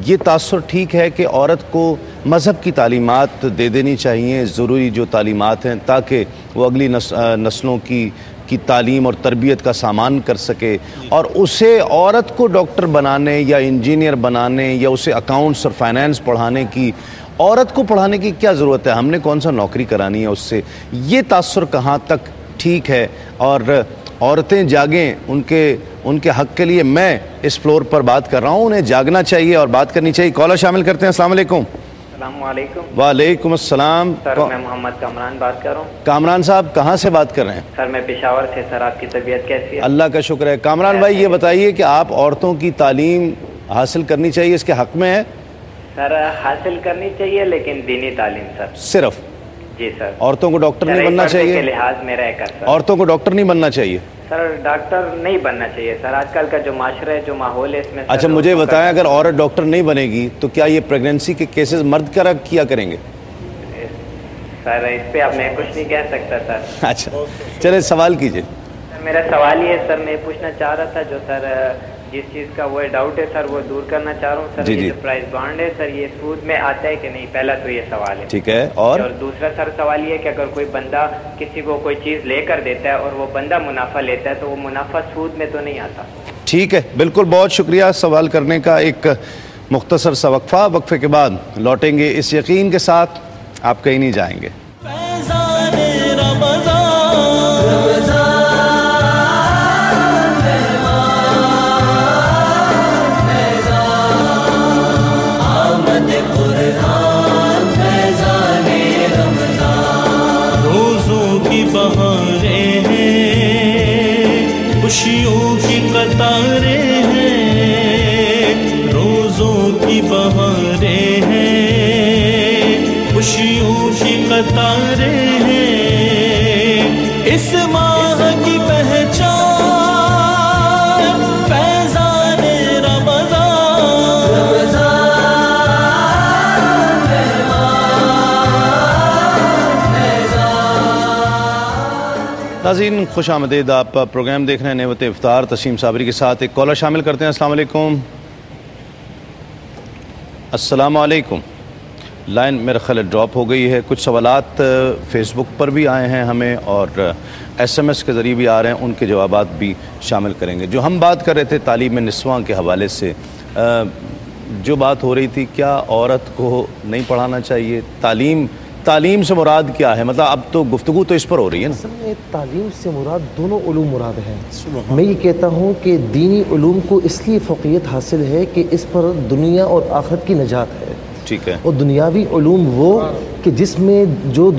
یہ تاثر ٹھیک ہے کہ عورت کو مذہب کی تعلیمات دے دینی چاہیے, ضروری جو تعلیمات ہیں, تاکہ وہ اگلی نسلوں کی تعلیم اور تربیت کا سامان کر سکے, اور اسے عورت کو ڈاکٹر بنانے یا انجینئر بنانے یا اسے اکاؤنٹس اور فائنانس پڑھانے کی, عورت کو پڑھانے کی کیا ضرورت ہے, ہم نے کون سا نوکری کرانی ہے اس سے. یہ تاثر کہاں تک ٹھیک ہے, اور عورتیں جاگیں, ان کے حق کے لیے میں اس فلور پر بات کر رہا ہوں, انہیں جاگنا چاہیے اور بات کرنی چاہیے. کالر شامل کرتے ہیں. السلام علیکم. السلام علیکم۔ وعلیکم السلام۔ سر میں محمد کامران بات کر رہا ہوں۔ کامران صاحب کہاں سے بات کر رہے ہیں؟ سر میں پشاور سے۔ سر آپ کی طبیعت کیسی ہے؟ اللہ کا شکر ہے۔ کامران بھائی یہ بتائیے کہ آپ عورتوں کی تعلیم حاصل کرنی چاہیے، اس کے حق میں ہے؟ سر حاصل کرنی چاہیے لیکن دینی تعلیم سر۔ صرف؟ جی سر۔ عورتوں کو ڈاکٹر نہیں بننا چاہیے؟ کے لحاظ میں رہ کر سر۔ عورتوں کو ڈاکٹر نہیں بننا چاہیے؟ سر ڈاکٹر نہیں بننا چاہیے سر، آج کل کا جو معاشرہ ہے، جو ماحول ہے اس میں۔ اچھا مجھے بتائیں، اگر عورت ڈاکٹر نہیں بنے گی تو کیا یہ پریگننسی کے کیسز مرد کیا کریں گے؟ سر اس پہ اب میں کچھ نہیں کہہ سکتا سر۔ اچھا چلے سوال کیجئے۔ میرا سوال یہ سر، میں پوچھنا چاہ رہا تھا جو سر جس چیز کا وہ ڈاؤٹ ہے سر وہ دور کرنا چاہ رہا ہوں سر۔ یہ جو پرائز بانڈ ہے سر یہ سود میں آتا ہے کہ نہیں؟ پہلا تو یہ سوال ہے۔ ٹھیک ہے، اور دوسرا سر سوال یہ ہے کہ اگر کوئی بندہ کسی کو کوئی چیز لے کر دیتا ہے اور وہ بندہ منافع لیتا ہے تو وہ منافع سود میں تو نہیں آتا؟ ٹھیک ہے، بالکل، بہت شکریہ سوال کرنے کا۔ ایک مختصر سا وقفہ، وقفے کے بعد لوٹیں گے اس یقین کے ساتھ آپ کہیں نہیں جائیں گے۔ فیضان رمضان بہاریں ہیں، خوشیوں کی قطاریں ہیں، روزوں کی بہاریں ہیں، خوشیوں کی قطاریں ہیں، اس ماہ کی پہچان فیضان رمضان۔ ناظرین خوش آمدید، آپ پروگرام دیکھ رہے ہیں نعمت افطار، تسیم صابری کے ساتھ۔ ایک کالر شامل کرتے ہیں۔ السلام علیکم۔ السلام علیکم۔ لائن میرا خیال ڈراپ ہو گئی ہے۔ کچھ سوالات فیس بک پر بھی آئے ہیں ہمیں اور ایس ایم ایس کے ذریعے بھی آ رہے ہیں، ان کے جوابات بھی شامل کریں گے۔ جو ہم بات کر رہے تھے تعلیم نسواں کے حوالے سے، جو بات ہو رہی تھی کیا عورت کو نہیں پڑھانا چاہیے؟ تعلیم سے مراد کیا ہے؟ مطلب اب تو گفتگو تو اس پر ہو رہی ہے نا۔ اصل میں تعلیم سے مراد دونوں علوم مراد ہیں۔ میں یہ کہتا ہوں کہ دینی علوم کو اس لیے فوقیت حاصل ہے کہ اس پر دنیا اور آخرت کی نجات ہے۔ ٹھیک ہے۔ اور دنیاوی علوم وہ کہ جس میں جو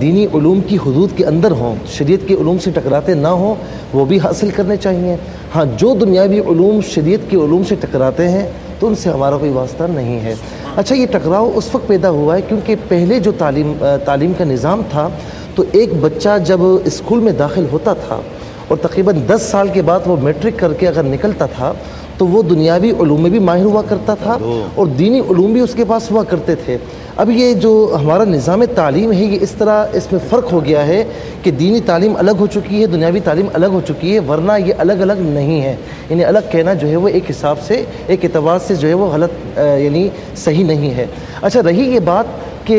دینی علوم کی حدود کے اندر ہوں، شریعت کے علوم سے ٹکراتے نہ ہوں، وہ بھی حاصل کرنے چاہیے۔ ہاں جو دنیاوی علوم شریعت کے علوم سے ٹکراتے ہیں تو ان سے ہمارا کوئی واسطہ نہیں ہے۔ اچھا یہ ٹکراؤ اس وقت پیدا ہوا ہے کیونکہ پہلے جو تعلیم کا نظام تھا تو ایک بچہ جب اسکول میں داخل ہوتا تھا اور تقریباً 10 سال کے بعد وہ میٹرک کر کے اگر نکلتا تھا تو وہ دنیاوی علوم میں بھی ماہر ہوا کرتا تھا اور دینی علوم بھی اس کے پاس ہوا کرتے تھے۔ اب یہ جو ہمارا نظام تعلیم ہے یہ اس طرح اس میں فرق ہو گیا ہے کہ دینی تعلیم الگ ہو چکی ہے، دنیاوی تعلیم الگ ہو چکی ہے، ورنہ یہ الگ الگ نہیں ہے۔ یعنی الگ کہنا جو ہے وہ ایک حساب سے ایک اعتبار سے جو ہے وہ غلط یعنی صحیح نہیں ہے۔ اچھا رہی یہ بات کہ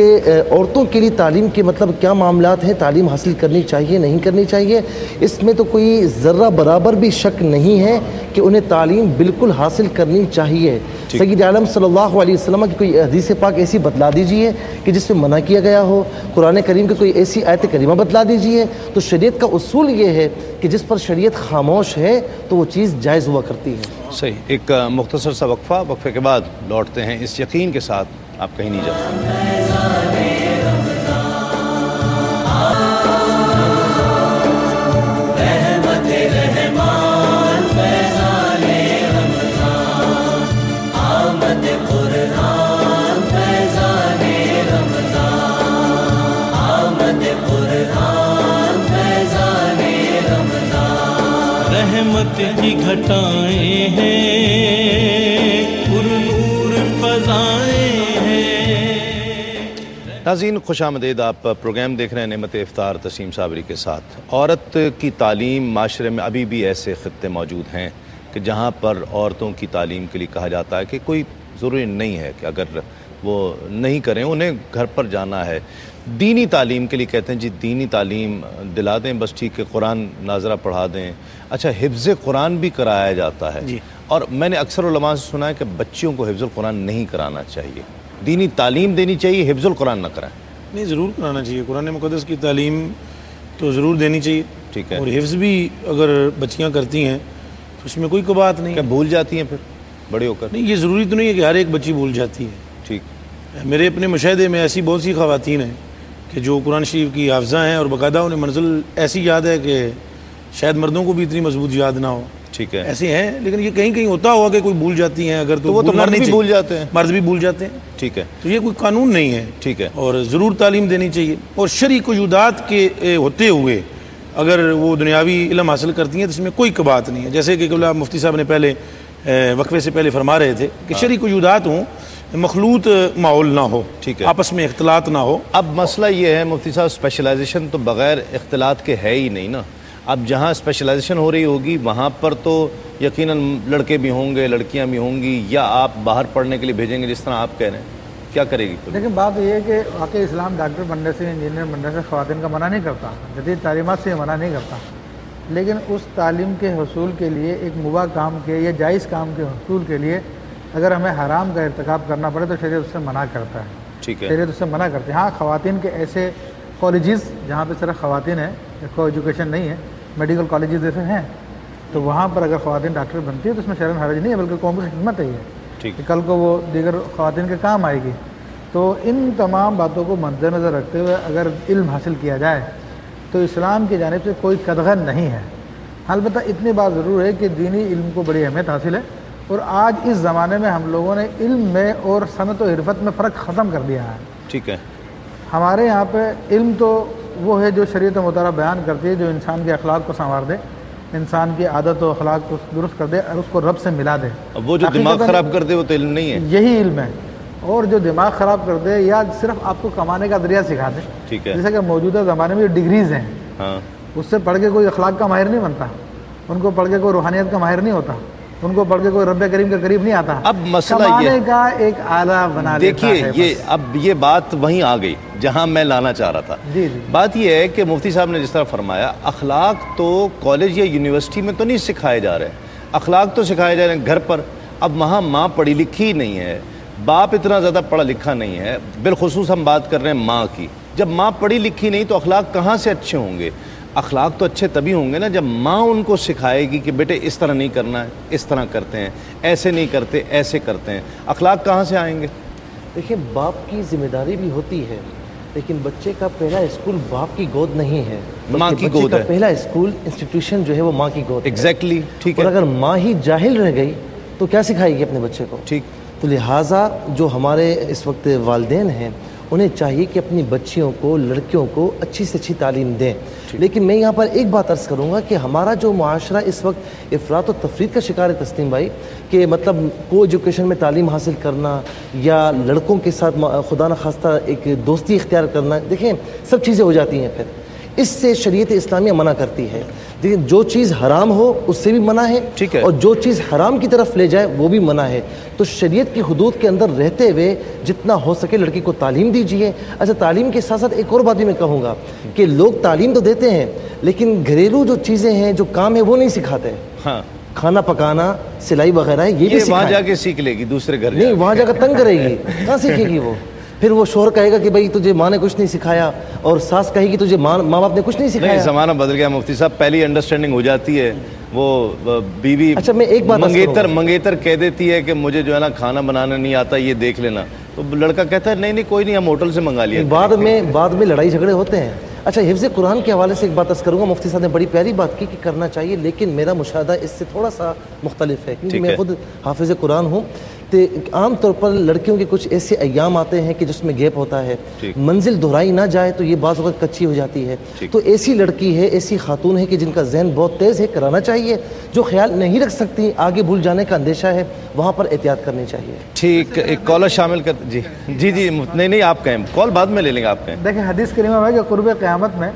عورتوں کے لیے تعلیم کے مطلب کیا معاملات ہیں، تعلیم حاصل کرنی چاہیے نہیں کرنی چاہیے، اس میں تو کوئی ذرہ برابر بھی شک نہیں ہے کہ انہیں تعلیم بالکل حاصل کرنی چاہیے۔ سید عالم صلی اللہ علیہ وسلم کی کوئی حدیث پاک ایسی بتلا دیجئے کہ جس میں منع کیا گیا ہو، قرآن کریم کی کوئی ایسی آیت کریمہ بتلا دیجئے۔ تو شریعت کا اصول یہ ہے کہ جس پر شریعت خاموش ہے تو وہ چیز جائز ہوا کرتی ہے۔ صحیح۔ ایک مختصر سا وقفہ، وقفے کے بعد لوٹتے ہیں اس یقین کے ساتھ آپ کہیں نہیں جاتے۔ رحمت کی گھٹائیں ہیں، پرنور فضائیں ہیں۔ ناظرین خوش آمدید، آپ پروگرام دیکھ رہے ہیں نعمت افطار تسیم صابری کے ساتھ۔ عورت کی تعلیم معاشرے میں ابھی بھی ایسے خطے موجود ہیں کہ جہاں پر عورتوں کی تعلیم کے لیے کہا جاتا ہے کہ کوئی ضروری نہیں ہے کہ اگر وہ نہیں کریں انہیں گھر پر جانا ہے۔ دینی تعلیم کے لیے کہتے ہیں جی دینی تعلیم دلا دیں بس ٹھیک ہے، قرآن ناظرہ پڑھا دیں۔ اچھا حفظ قرآن بھی کرایا جاتا ہے اور میں نے اکثر علماء سے سنا ہے کہ بچیوں کو حفظ القرآن نہیں کرانا چاہیے، دینی تعلیم دینی چاہیے، حفظ القرآن نہ کرائیں۔ نہیں ضرور کرانا چاہیے، قرآن مقدس کی تعلیم تو ضرور دینی چاہیے، ٹھیک ہے، اور حفظ بھی اگر بچیاں کرتی ہیں تو اس میں کوئی بات نہیں۔ کیا بھول جاتی ہیں پھر بڑے ہو کر؟ نہیں یہ ضروری تو نہیں ہے کہ ہر ایک بچی بھول جاتی ہے، ٹھیک، میرے اپنے مشاہدے میں ایسی بہت سی خواتین ہیں کہ جو قرآن شریف کی حافظہ ہیں اور باقاعدہ انہیں منزل ایسی یاد ہے کہ شاید مردوں کو بھی اتنی مضبوط یاد نہ ہو. ٹھیک ہے, ایسے ہیں, لیکن یہ کہیں کہیں ہوتا ہوگا کہ کوئی بھول جاتی ہیں, اگر تو وہ تو مرد بھی بھول جاتے ہیں, مرد بھی بھول جاتے ہیں. ٹھیک ہے, تو یہ کوئی قانون نہیں ہے. ٹھیک ہے, اور ضرور تعلیم دینی چاہیے. اور شرعی قیودات کے ہوتے ہوئے اگر وہ دنیاوی علم حاصل کرتی ہیں تو اس میں کوئی بات نہیں ہے. جیسے کہ مفتی صاحب نے پہلے وقفے سے پہلے فرما رہے تھے کہ شرعی قیودات ہوں, مخلوط ماحول نہ ہو, ٹھیک ہے, آپس میں اختلاط نہ ہو. اب مسئلہ یہ ہے مفتی صاحب, اسپیشلائزیشن تو بغیر اختلاط کے ہے ہی نہیں نا. اب جہاں اسپیشلائزیشن ہو رہی ہوگی وہاں پر تو یقیناً لڑکے بھی ہوں گے, لڑکیاں بھی ہوں گی, یا آپ باہر پڑھنے کے لیے بھیجیں گے جس طرح آپ کہہ رہے ہیں, کیا کرے گی؟ لیکن بات یہ ہے کہ واقعی اسلام ڈاکٹر بننے سے, انجینئر بننے سے خواتین کا منع نہیں کرتا, جدید تعلیمات سے منع نہیں کرتا, لیکن اس تعلیم کے حصول کے لیے ایک مباح کام کے یا جائز کام کے حصول کے لیے اگر ہمیں حرام کا ارتکاب کرنا پڑے تو شریعت اس سے منع کرتا ہے. ٹھیک ہے, شریعت اس سے منع کرتی ہے. ہاں, خواتین کے ایسے کالجز جہاں پہ صرف خواتین ہیں, کو ایجوکیشن نہیں ہے, میڈیکل کالجز جیسے ہیں, تو وہاں پر اگر خواتین ڈاکٹر بنتی ہے تو اس میں شرم حرج نہیں ہے, بلکہ قوم کی خدمت ہے یہ کہ کل کو وہ دیگر خواتین کے کام آئے گی. تو ان تمام باتوں کو مد نظر رکھتے ہوئے اگر علم حاصل کیا جائے تو اسلام کی جانب سے کوئی قدغن نہیں ہے. البتہ اتنی بات ضرور ہے کہ دینی علم کو بڑی اہمیت حاصل ہے, اور آج اس زمانے میں ہم لوگوں نے علم میں اور صنعت و حرفت میں فرق ختم کر دیا ہے. ٹھیک ہے, ہمارے یہاں پہ علم تو وہ ہے جو شریعت مطالعہ بیان کرتی ہے, جو انسان کے اخلاق کو سنوار دے, انسان کی عادت و اخلاق کو درست کر دے اور اس کو رب سے ملا دے. وہ جو دماغ خراب کر دے وہ تو علم نہیں ہے, یہی علم ہے. اور جو دماغ خراب کر دے یا صرف آپ کو کمانے کا ذریعہ سکھا دے, ٹھیک ہے, جیسے کہ موجودہ زمانے میں جو ڈگریز ہیں, ہاں, اس سے پڑھ کے کوئی اخلاق کا ماہر نہیں بنتا, ان کو پڑھ کے کوئی روحانیت کا ماہر نہیں ہوتا, ان کو پڑھ کے کوئی رب کریم کے قریب نہیں آتا. اب مسئلہ کمانے کا ایک آلہ بنا لیتا ہے. دیکھیے یہ اب یہ بات وہیں آ گئی جہاں میں لانا چاہ رہا تھا. جی جی, بات یہ ہے کہ مفتی صاحب نے جس طرح فرمایا, اخلاق تو کالج یا یونیورسٹی میں تو نہیں سکھائے جا رہے, اخلاق تو سکھائے جا رہے ہیں گھر پر. اب وہاں ماں پڑھی لکھی نہیں ہے, باپ اتنا زیادہ پڑھا لکھا نہیں ہے, بالخصوص ہم بات کر رہے ہیں ماں کی. جب ماں پڑھی لکھی نہیں تو اخلاق کہاں سے اچھے ہوں گے؟ اخلاق تو اچھے تبھی ہوں گے نا جب ماں ان کو سکھائے گی کہ بیٹے اس طرح نہیں کرنا ہے, اس طرح کرتے ہیں, ایسے نہیں کرتے, ایسے کرتے ہیں. اخلاق کہاں سے آئیں گے؟ دیکھیں, باپ کی ذمہ داری بھی ہوتی ہے, لیکن بچے کا پہلا اسکول باپ کی گود نہیں ہے, ماں کی گود ہے. پہلا اسکول انسٹیٹیوشن جو ہے وہ ماں کی گود ہے. ایگزیکٹلی, ٹھیک ہے. اور اگر ماں ہی جاہل رہ گئی تو کیا سکھائے گی اپنے بچے کو؟ ٹھیک. تو لہٰذا جو ہمارے اس وقت والدین ہیں انہیں چاہیے کہ اپنی بچیوں کو, لڑکیوں کو اچھی سے اچھی تعلیم دیں. لیکن میں یہاں پر ایک بات عرض کروں گا کہ ہمارا جو معاشرہ اس وقت افراط و تفریط کا شکار ہے تسنیم بھائی, کہ مطلب کو ایجوکیشن میں تعلیم حاصل کرنا یا لڑکوں کے ساتھ خدا نخواستہ ایک دوستی اختیار کرنا, دیکھیں سب چیزیں ہو جاتی ہیں. پھر اس سے شریعت اسلامیہ منع کرتی ہے. لیکن جو چیز حرام ہو اس سے بھی منع ہے, ٹھیک ہے, اور جو چیز حرام کی طرف لے جائے وہ بھی منع ہے. تو شریعت کی حدود کے اندر رہتے ہوئے جتنا ہو سکے لڑکی کو تعلیم دیجیے. اچھا, تعلیم کے ساتھ ساتھ ایک اور بات بھی میں کہوں گا کہ لوگ تعلیم تو دیتے ہیں لیکن گھریلو جو چیزیں ہیں, جو کام ہے وہ نہیں سکھاتے. ہاں, کھانا پکانا, سلائی وغیرہ ہے, یہ بھی وہاں جا کے سیکھ لے گی, دوسرے گھر نہیں, وہاں جا کر تنگ کرے گی, کہاں سیکھے گی وہ؟ پھر وہ شوہر کہے گا کہ بھائی تجھے ماں نے کچھ نہیں سکھایا, اور ساس کہے گی تجھے ماں باپ نے کچھ نہیں سکھایا. نہیں, زمانہ بدل گیا مفتی صاحب, پہلی انڈرسٹینڈنگ ہو جاتی ہے, وہ بیوی اچھا میں ایک بات منگیتر کہہ دیتی ہے کہ مجھے جو ہے نا کھانا بنانا نہیں آتا, یہ دیکھ لینا, تو لڑکا کہتا ہے نہیں کوئی نہیں, ہم ہوٹل سے منگا لیا. بعد میں لڑائی جھگڑے ہوتے ہیں. اچھا, حفظ قرآن کے حوالے سے ایک بات عرض کروں گا, مفتی صاحب نے بڑی پیاری بات کی کہ کرنا چاہیے, لیکن میرا مشاہدہ اس سے تھوڑا سا مختلف ہے, کیونکہ میں خود حافظ قرآن ہوں. تو عام طور پر لڑکیوں کے کچھ ایسے ایام آتے ہیں کہ جس میں گیپ ہوتا ہے, منزل دہرائی نہ جائے تو یہ بعض وقت کچی ہو جاتی ہے. تو ایسی لڑکی ہے, ایسی خاتون ہے کہ جن کا ذہن بہت تیز ہے, کرانا چاہیے. جو خیال نہیں رکھ سکتی, آگے بھول جانے کا اندیشہ ہے, وہاں پر احتیاط کرنی چاہیے. ٹھیک, ایک کالر شامل کر. جی جی جی, نہیں آپ کہیں, کال بعد میں لے لیں گے, آپ کہیں. دیکھیں, حدیث کریمہ میں کہ قرب قیامت میں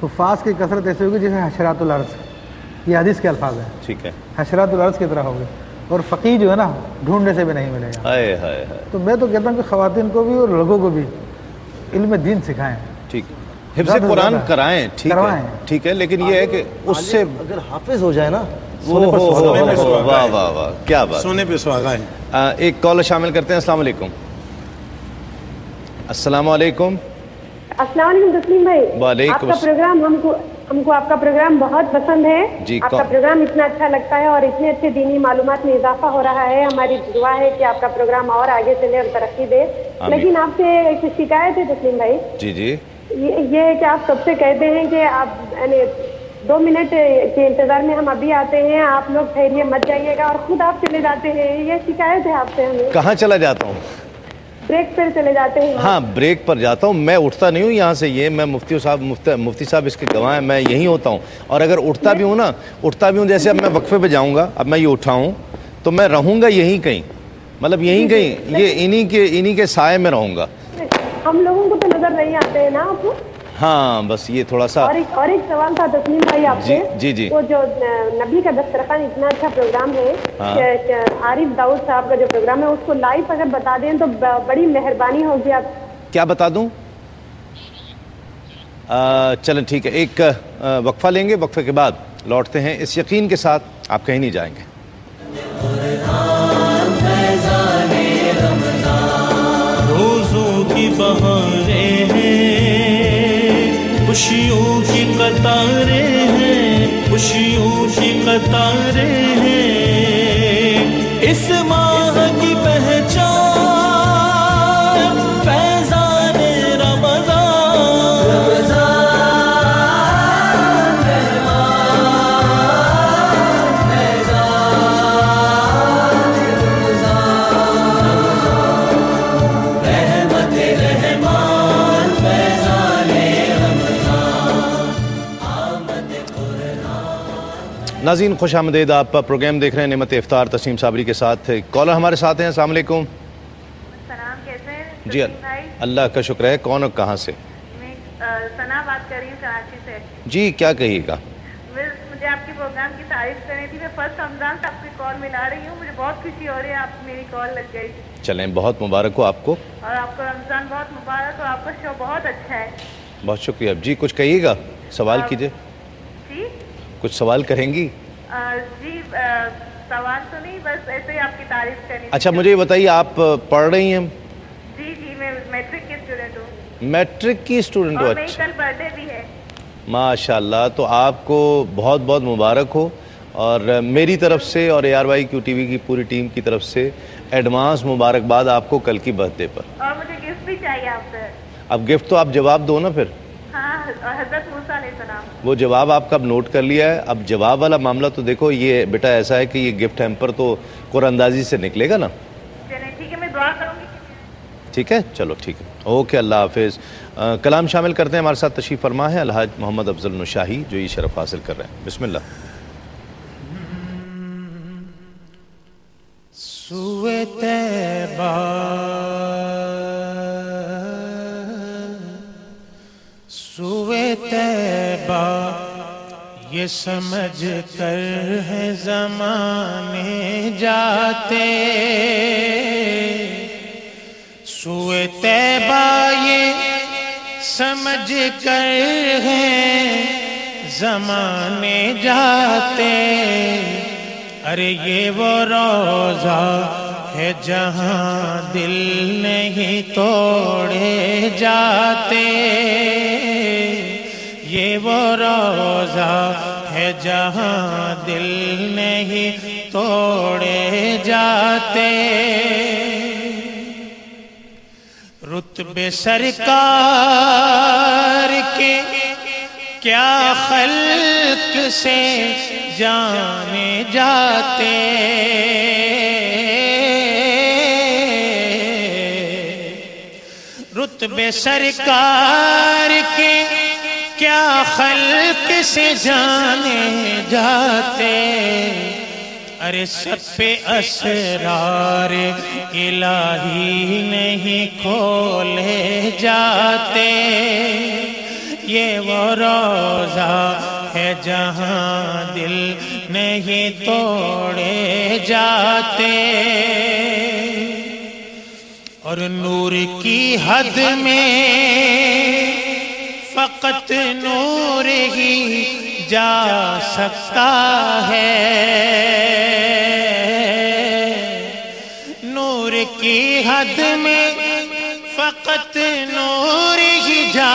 حفاظ کی کثرت ایسی ہوگی جیسے حشرات الارض, یہ حدیث کے الفاظ ہیں. ٹھیک ہے, حشرات الارض کی طرح ہوگی, اور فقیہ جو ہے نا ڈھونڈنے سے بھی نہیں ملے گا. تو میں تو کہتا ہوں کہ خواتین کو بھی اور لڑکوں کو بھی علم دین سکھائیں. ٹھیک, حفظ قرآن کرائیں, ٹھیک ہے, لیکن یہ ہے کہ اس سے اگر حافظ ہو جائے نا, واہ واہ واہ, کیا بات, سونے پہ سہاگا ہے. ایک کال شامل کرتے ہیں. السلام علیکم. السلام علیکم. السلام علیکم تسلیم بھائی. وعلیکم. آپ کا پروگرام ہم کو ہم کو آپ کا پروگرام بہت پسند ہے. جی آپ کا پروگرام اتنا اچھا لگتا ہے اور اتنے اچھے دینی معلومات میں اضافہ ہو رہا ہے. ہماری دعا ہے کہ آپ کا پروگرام اور آگے چلے اور ترقی دے. لیکن آپ سے ایک شکایت ہے تسلیم بھائی. جی جی. یہ ہے کہ آپ سب سے کہتے ہیں کہ آپ یعنی 2 منٹ کے انتظار میں ہم ابھی آتے ہیں, آپ لوگ ٹھہریے مت جائیے گا, اور خود آپ چلے جاتے ہیں. یہ شکایت ہے آپ سے ہمیں. کہاں چلا جاتا ہوں؟ بریک پر چلے جاتے ہیں. ہاں بریک پر جاتا ہوں, میں اٹھتا نہیں ہوں یہاں سے. یہ میں مفتی صاحب اس کے گواہ ہیں, میں یہیں ہوتا ہوں. اور اگر اٹھتا بھی ہوں جیسے اب میں وقفے پہ جاؤں گا, اب میں یہ اٹھا ہوں تو میں رہوں گا یہیں کہیں, مطلب یہیں کہیں, یہ انہی کے سائے میں رہوں گا. ہم لوگوں کو تو نظر نہیں آتے ہیں نا آپ. ہاں بس یہ تھوڑا سا. اور ایک سوال تھا تسلیم بھائی آپ سے. جی. وہ جو نبی کا دسترخوان اتنا اچھا پروگرام ہے, عارف داؤد صاحب کا جو پروگرام ہے, اس کو لائیو اگر بتا دیں تو بڑی مہربانی ہوگی. آپ کیا بتا دوں؟ چلیں ٹھیک ہے, ایک وقفہ لیں گے, وقفے کے بعد لوٹتے ہیں اس یقین کے ساتھ آپ کہیں نہیں جائیں گے. روزوں کی بہاریں ہیں, خوشیوں کی قطاریں ہیں, خوشیوں کی قطاریں ہیں. اس ماہ کی پہچان فیضان رمضان. ناظرین خوش آمدید, آپ پروگرام دیکھ رہے ہیں نعمت افطار تسنیم صابری کے ساتھ. کالر ہمارے ساتھ ہیں. السلام علیکم. السلام, کیسے ہیں؟ جی اللہ کا شکر ہے. کون اور کہاں سے؟ میں ثنا بات کر رہی ہوں کراچی سے. جی کیا کہیے گا؟ مجھے آپ کے پروگرام کی تعریف کرنی تھی. میں فرسٹ رمضان سے آپ کی کال ملا رہی ہوں, مجھے بہت خوشی ہو رہی ہے, آپ میری کال لگ گئی. چلیں بہت مبارک ہو آپ کو, اور آپ کا رمضان بہت مبارک ہو. آپ کا شو بہت اچھا ہے. بہت شکریہ. جی کچھ کہیے گا, سوال کیجئے. جی کچھ سوال کریں گی؟ جی سوال تو نہیں, بس ایسے ہی آپ کی تعریف کرنی. اچھا مجھے یہ بتائیے, آپ پڑھ رہی ہیں؟ جی میں میٹرک کی اسٹوڈنٹ ہوں. میٹرک کی اسٹوڈنٹ ہو؟ اور میری کل برتھ ڈے بھی ہے. ماشاءاللہ, تو آپ کو بہت بہت مبارک ہو. اور میری طرف سے اور ARY ٹی وی کی پوری ٹیم کی طرف سے ایڈوانس مبارکباد آپ کو کل کی برتھ ڈے پر. اور مجھے گفٹ بھی چاہیے آپ سے. اب گفٹ تو آپ جواب دو نا پھر. ہاں, حضرت موسیٰ علیہ السلام. وہ جواب آپ کا اب نوٹ کر لیا ہے. اب جواب والا معاملہ تو دیکھو, یہ بیٹا ایسا ہے کہ یہ گفٹ ہیمپر تو قرآن اندازی سے نکلے گا نا. چلیں ٹھیک ہے, میں دعا کروں گی. ٹھیک ہے, چلو ٹھیک ہے, اوکے, اللہ حافظ. کلام شامل کرتے ہیں. ہمارے ساتھ تشریف فرما ہے الحاج محمد افضل نشاہی, جو یہ شرف حاصل کر رہے ہیں. بسم اللہ. سوئے طیبہ سوئے طیبہ یہ سمجھ کر ہے زمانے جاتے. سوئے طیبہ یہ سمجھ کر ہے زمانے جاتے. ارے یہ وہ روزہ ہے جہاں دل نہیں توڑے جاتے. یہ وہ روزہ ہے جہاں دل نہیں توڑے جاتے. رتبے سرکار کے کیا خلق سے جانے جاتے. رتبے سرکار کے کیا خلق سے جانے جاتے. ارے سب پہ اسرار الہی نہیں کھولے جاتے. یہ وہ روزہ ہے جہاں دل نہیں توڑے جاتے. اور نور کی حد میں فقط نور ہی جا سکتا ہے. نور کی حد میں فقط نور ہی جا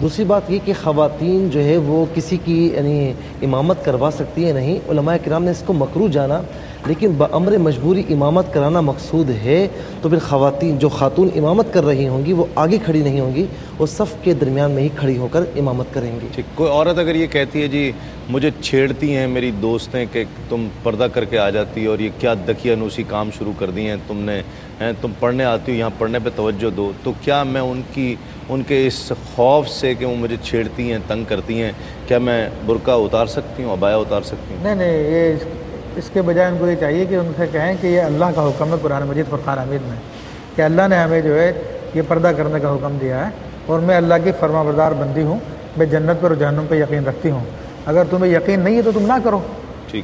دوسری بات یہ کہ خواتین جو ہے وہ کسی کی یعنی امامت کروا سکتی ہے نہیں، علماء کرام نے اس کو مکروہ جانا، لیکن بامر مجبوری امامت کرانا مقصود ہے تو پھر خواتین جو خاتون امامت کر رہی ہوں گی وہ آگے کھڑی نہیں ہوں گی، وہ صف کے درمیان میں ہی کھڑی ہو کر امامت کریں گی۔ ٹھیک، کوئی عورت اگر یہ کہتی ہے جی مجھے چھیڑتی ہیں میری دوستیں کہ تم پردہ کر کے آ جاتی ہے اور یہ کیا دقیانوسی کام شروع کر دی ہیں تم نے، تم پڑھنے آتی ہو یہاں پڑھنے پہ توجہ دو، تو کیا میں ان کے اس خوف سے کہ وہ مجھے چھیڑتی ہیں تنگ کرتی ہیں، کیا میں برقع اتار سکتی ہوں، عبایا اتار سکتی ہوں؟ نہیں، یہ اس کے بجائے ان کو یہ چاہیے کہ ان سے کہیں کہ یہ اللہ کا حکم ہے قرآن مجید فرقان حمید میں، کہ اللہ نے ہمیں جو ہے یہ پردہ کرنے کا حکم دیا ہے اور میں اللہ کی فرما بردار بندی ہوں، میں جنت پر اور جہنم پہ یقین رکھتی ہوں، اگر تمہیں یقین نہیں ہے تو تم نہ کرو،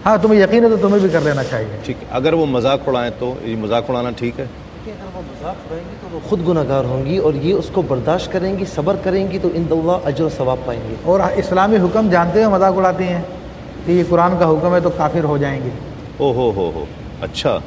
ہاں تمہیں یقین ہے تو تمہیں بھی کر لینا چاہیے۔ ٹھیک، اگر وہ مذاق اڑائیں تو یہ مذاق اڑانا ٹھیک ہے؟ اگر وہ مذاق اڑائیں گی تو وہ خود گناہ گار ہوں گی اور یہ اس کو برداشت کریں گی، صبر کریں گی تو عند اللہ اجر و ثواب پائیں گے۔ اور اسلامی حکم جانتے ہوئے مذاق اڑاتی ہیں کہ یہ قرآن کا حکم ہے تو کافر ہو جائیں گے۔ ہو اچھا،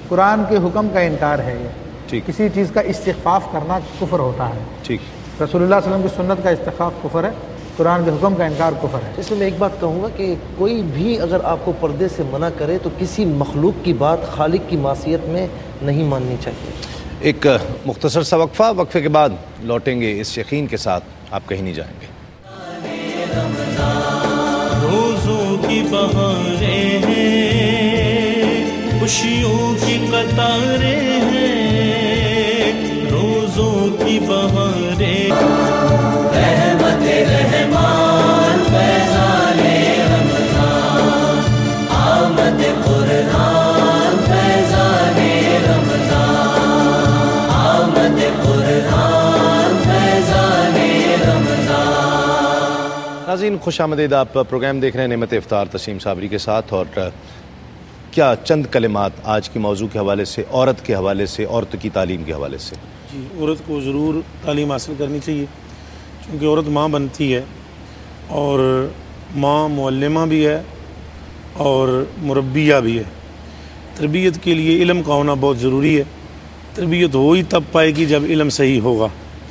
قرآن کے حکم کا انکار ہے یہ، ٹھیک، کسی چیز کا استخفاف کرنا کفر ہوتا ہے۔ ٹھیک، رسول اللہ صلی اللہ علیہ وسلم کی سنت کا استخفاف کفر ہے، قرآن کے حکم کا انکار کفر ہے۔ اس میں ایک بات کہوں گا کہ کوئی بھی اگر آپ کو پردے سے منع کرے تو کسی مخلوق کی بات خالق کی معصیت میں نہیں ماننی چاہیے۔ ایک مختصر سا وقفے کے بعد لوٹیں گے اس یقین کے ساتھ آپ کہیں نہیں جائیں گے۔ روزوں کی بہاریں ہیں، خوشیوں کی قطاریں ہیں، روزوں کی بہاریں، رحمت رحمان فیضان رمضان، آمد قرآن فیضان رمضان، آمد قرآن فیضان رمضان۔ ناظرین خوش آمدید، آپ پروگرام دیکھ رہے ہیں نعمت افطار تسیم صابری کے ساتھ، اور کیا چند کلمات آج کی موضوع کے حوالے سے، عورت کے حوالے سے، عورت کی تعلیم کے حوالے سے؟ جی، عورت کو ضرور تعلیم حاصل کرنی چاہیے، کیونکہ عورت ماں بنتی ہے اور ماں معلمہ بھی ہے اور مربیہ بھی ہے۔ تربیت کے لیے علم کا ہونا بہت ضروری ہے، تربیت ہو ہی تب پائے گی جب علم صحیح ہوگا،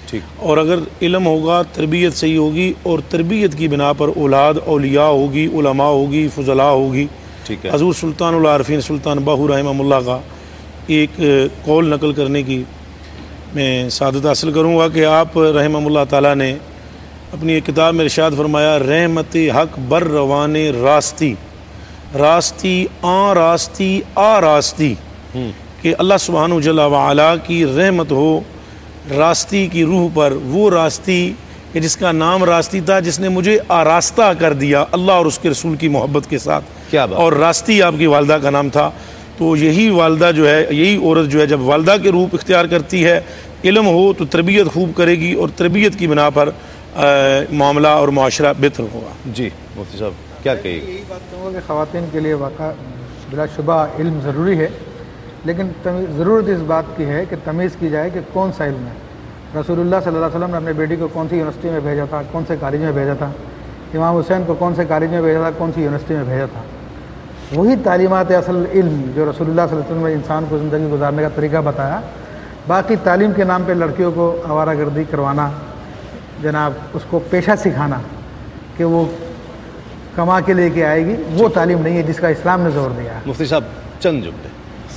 ٹھیک، اور اگر علم ہوگا تربیت صحیح ہوگی، اور تربیت کی بنا پر اولاد اولیاء ہوگی، علماء ہوگی، فضلاء ہوگی۔ ٹھیک ہے، حضور سلطان العارفین سلطان باہو رحمہ اللہ کا ایک قول نقل کرنے کی میں سعادت حاصل کروں گا کہ آپ رحمہ اللہ تعالیٰ نے اپنی ایک کتاب میں ارشاد فرمایا، رحمت حق بر روان راستی، راستی آ راستی، کہ اللہ سبحانہ جل وعلا کی رحمت ہو راستی کی روح پر، وہ راستی کہ جس کا نام راستی تھا، جس نے مجھے آراستہ کر دیا اللہ اور اس کے رسول کی محبت کے ساتھ، کیا بات، اور راستی آپ کی والدہ کا نام تھا۔ تو یہی والدہ جو ہے، یہی عورت جو ہے جب والدہ کے روپ اختیار کرتی ہے، علم ہو تو تربیت خوب کرے گی اور تربیت کی بنا پر معاملہ اور معاشرہ بہتر ہوگا۔ جی مفتی صاحب کیا کہیے گا؟ یہی بات کہوں گا کہ خواتین کے لیے واقع بلا شبہ علم ضروری ہے، لیکن ضرورت اس بات کی ہے کہ تمیز کی جائے کہ کون سا علم ہے۔ رسول اللہ صلی اللہ علیہ وسلم نے اپنے بیٹی کو کون سی یونیورسٹی میں بھیجا تھا، کون سے کالج میں بھیجا تھا، امام حسین کو کون سے کالج میں بھیجا تھا، کون سی یونیورسٹی میں بھیجا تھا۔ وہی تعلیمات اصل علم جو رسول اللہ صلی اللہ علیہ وسلم نے انسان کو زندگی گزارنے کا طریقہ بتایا۔ باقی تعلیم کے نام پہ لڑکیوں کو آوارہ گردی کروانا، جناب اس کو پیشہ سکھانا کہ وہ کما کے لے کے آئے گی، وہ تعلیم نہیں ہے جس کا اسلام نے زور دیا ہے۔ مفتی صاحب چند جملے۔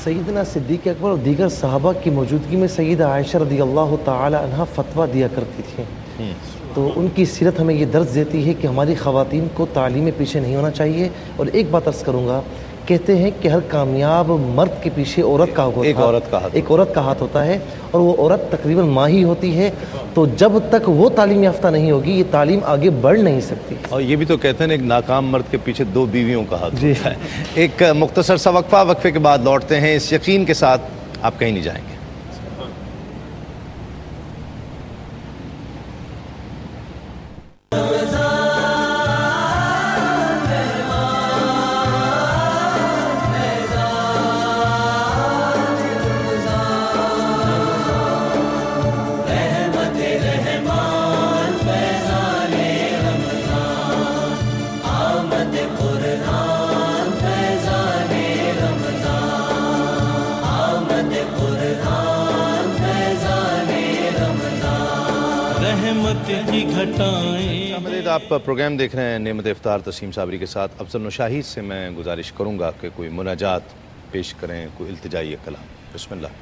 سیدنا صدیق اکبر اور دیگر صحابہ کی موجودگی میں سیدہ عائشہ رضی اللہ تعالی عنہ فتویٰ دیا کرتی تھیں، تو ان کی سیرت ہمیں یہ درس دیتی ہے کہ ہماری خواتین کو تعلیم میں پیچھے نہیں ہونا چاہیے۔ اور ایک بات عرض کروں گا، کہتے ہیں کہ ہر کامیاب مرد کے پیچھے عورت کا ہوتا ہے، ایک عورت کا ہاتھ ہوتا ہے، اور وہ عورت تقریباً ماں ہی ہوتی ہے۔ تو جب تک وہ تعلیم یافتہ نہیں ہوگی یہ تعلیم آگے بڑھ نہیں سکتی۔ اور یہ بھی تو کہتے ہیں ایک ناکام مرد کے پیچھے 2 بیویوں کا ہاتھ ہوتا ہے۔ ایک مختصر سا وقفے کے بعد لوٹتے ہیں اس یقین کے ساتھ آپ کہیں نہیں جائیں گے۔ قرآن رحمت کی گھٹائیں. آپ پروگرام دیکھ رہے ہیں نعمت افطار تسیم صابری کے ساتھ. افضل نشاہید سے میں گزارش کروں گا کہ کوئی مناجات پیش کریں, کوئی التجائی کلام. بسم اللہ.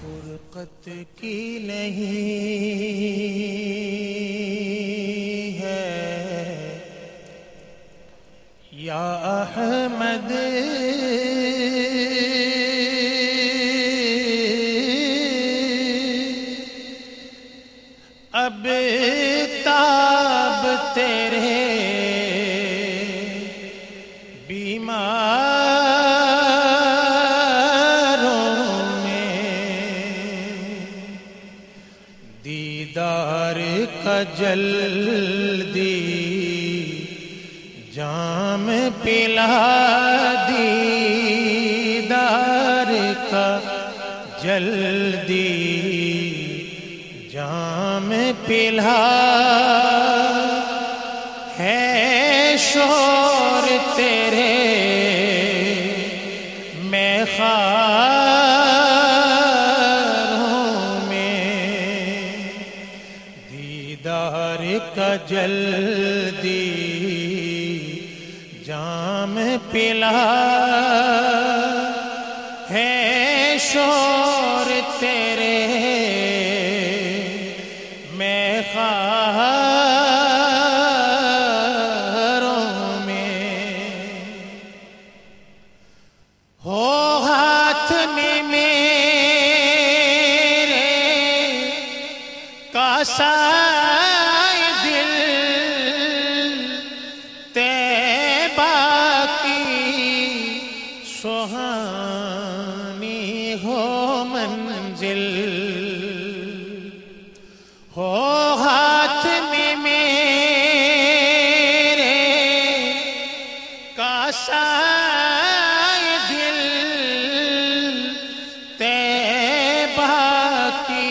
فرقت کی نہیں ہے یا احمد اب تاب تیرے بیماروں میں دیدار کا جلدی جام پلا, دیدار کا جلدی جام پلا. ہے شور تیرے میں خاروں میں دیدار کا جلدی جام پلا. ہے شور تیرے میں خاروں میں. ہو ہاتھ میں میرے کاسائے دل طیبہ کی سہانی ہو منزل. ہو ہاتھ میں میرے کاسائے دل طیبہ کی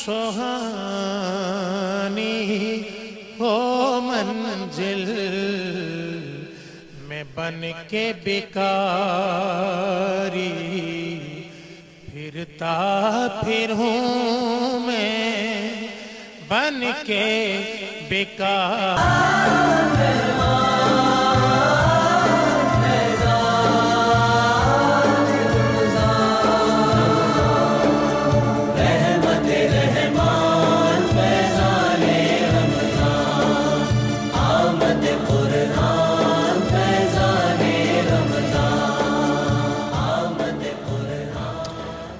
سہانی ہو منزل. میں بن کے بیکاری پھرتا پھروں میں بن کے بیکار.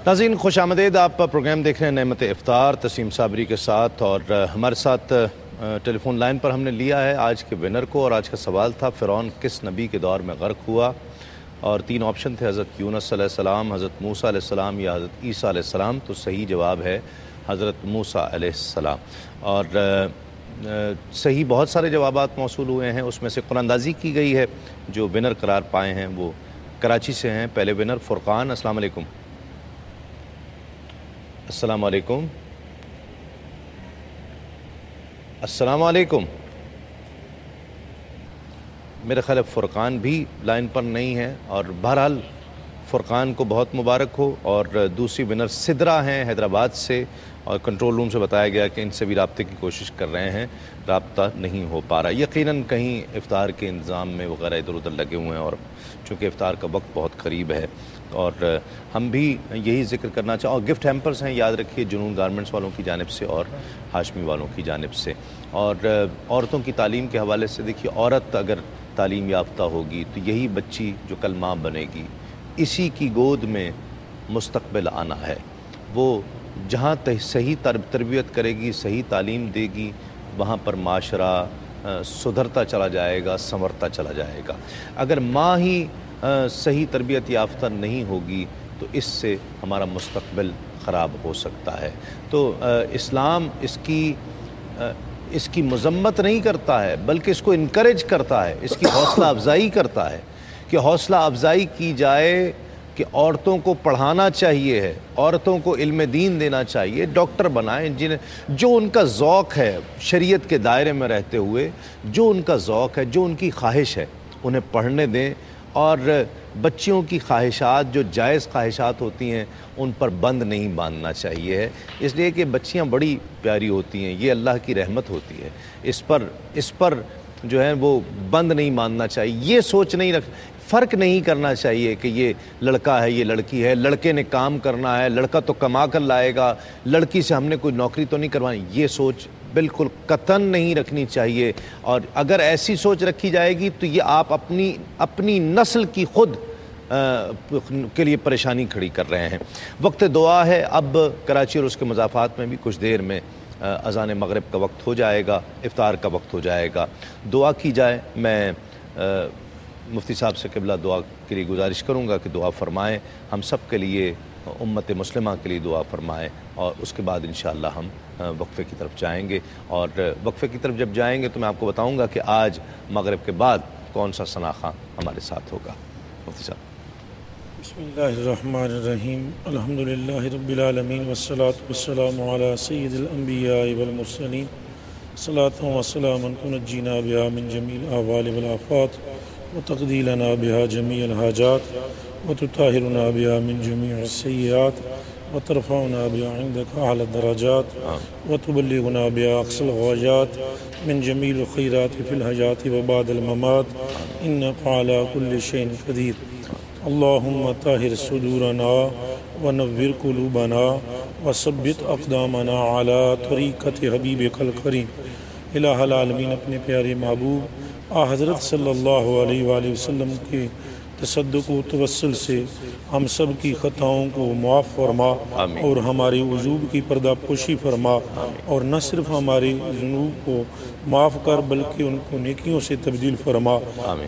ناظرین خوش آمدید. آپ پروگرام دیکھ رہے ہیں نعمت افطار تسیم صابری کے ساتھ, اور ہمارے ساتھ ٹیلی فون لائن پر ہم نے لیا ہے آج کے ونر کو. اور آج کا سوال تھا فرعون کس نبی کے دور میں غرق ہوا, اور 3 آپشن تھے, حضرت یونس علیہ السلام, حضرت موسیٰ علیہ السلام یا حضرت عیسیٰ علیہ السلام. تو صحیح جواب ہے حضرت موسیٰ علیہ السلام. اور صحیح بہت سارے جوابات موصول ہوئے ہیں, اس میں سے قرآن اندازی کی گئی ہے. جو ونر قرار پائے ہیں وہ کراچی سے ہیں. پہلے ونر فرقان. السلام علیکم. السلام علیکم. السلام علیکم. میرے خیال فرقان بھی لائن پر نہیں ہے, اور بہرحال فرقان کو بہت مبارک ہو. اور دوسری ونر سدرا ہیں حیدرآباد سے, اور کنٹرول روم سے بتایا گیا کہ ان سے بھی رابطے کی کوشش کر رہے ہیں, رابطہ نہیں ہو پا رہا. یقیناً کہیں افطار کے انتظام میں وغیرہ ادھر ادھر لگے ہوئے ہیں, اور چونکہ افطار کا وقت بہت قریب ہے. اور ہم بھی یہی ذکر کرنا چاہوں, اور گفٹ ہیمپرز ہیں یاد رکھیے جنون گارمنٹس والوں کی جانب سے اور ہاشمی والوں کی جانب سے. اور عورتوں کی تعلیم کے حوالے سے دیکھیے, عورت اگر تعلیم یافتہ ہوگی تو یہی بچی جو کل ماں بنے گی, اسی کی گود میں مستقبل آنا ہے. وہ جہاں صحیح تربیت کرے گی, صحیح تعلیم دے گی, وہاں پر معاشرہ سدھرتا چلا جائے گا, سنورتا چلا جائے گا. اگر ماں ہی صحیح تربیت یافتہ نہیں ہوگی تو اس سے ہمارا مستقبل خراب ہو سکتا ہے. تو اسلام اس کی مذمت نہیں کرتا ہے, بلکہ اس کو انکریج کرتا ہے, اس کی حوصلہ افزائی کرتا ہے کہ حوصلہ افزائی کی جائے کہ عورتوں کو پڑھانا چاہیے ہے, عورتوں کو علم دین دینا چاہیے, ڈاکٹر بنائیں جو ان کا ذوق ہے شریعت کے دائرے میں رہتے ہوئے, جو ان کا ذوق ہے, جو ان کی خواہش ہے, انہیں پڑھنے دیں. اور بچیوں کی خواہشات جو جائز خواہشات ہوتی ہیں ان پر بند نہیں باندھنا چاہیے ہے، اس لیے کہ بچیاں بڑی پیاری ہوتی ہیں، یہ اللہ کی رحمت ہوتی ہے، اس پر جو ہے وہ بند نہیں باندھنا چاہیے، یہ سوچ نہیں فرق نہیں کرنا چاہیے کہ یہ لڑکا ہے یہ لڑکی ہے، لڑکے نے کام کرنا ہے، لڑکا تو کما کر لائے گا، لڑکی سے ہم نے کوئی نوکری تو نہیں کروانی، یہ سوچ بالکل قطعاً نہیں رکھنی چاہیے۔ اور اگر ایسی سوچ رکھی جائے گی تو یہ آپ اپنی نسل کی خود کے لیے پریشانی کھڑی کر رہے ہیں۔ وقت دعا ہے، اب کراچی اور اس کے مضافات میں بھی کچھ دیر میں اذان مغرب کا وقت ہو جائے گا، افطار کا وقت ہو جائے گا، دعا کی جائے۔ میں مفتی صاحب سے قبلہ دعا کے لیے گزارش کروں گا کہ دعا فرمائیں، ہم سب کے لیے، امت مسلمہ کے لیے دعا فرمائیں، اور اس کے بعد انشاءاللہ ہم وقفے کی طرف جائیں گے۔ اور وقفے کی طرف جب جائیں گے تو میں آپ کو بتاؤں گا کہ آج مغرب کے بعد کون سا ثناخواں ہمارے ساتھ ہوگا۔ مفتی صاحب۔ بسم اللہ الرحمن الرحیم، الحمدللہ رب العالمین والصلاة والسلام علی سید الانبیاء والمرسلین، صلاۃ و سلاما تنجینا بها من جمیع الاحوال والآفات وتقضی لنا بها جمیع الحاجات وتطہرنا بها من جمیع السیئات وترفعنا بها عندك اعلی الدرجات وتبلغنا بها اقصى الغایات من جمیع الخیرات فی الحیات وبعد الممات انک علی کل شیء قدیر۔ اللہم طاہر صدورنا ونور قلوبنا وثبت اقدامنا علی طریقت حبیبک الکریم۔ الہ العالمین، اپنے پیارے محبوب حضرت صلی اللہ علیہ وآلہ وسلم کے تصدق و توسل سے ہم سب کی خطاؤں کو معاف فرما اور ہمارے عیوب کی پردہ پوشی فرما، اور نہ صرف ہمارے ذنوب کو معاف کر بلکہ ان کو نیکیوں سے تبدیل فرما۔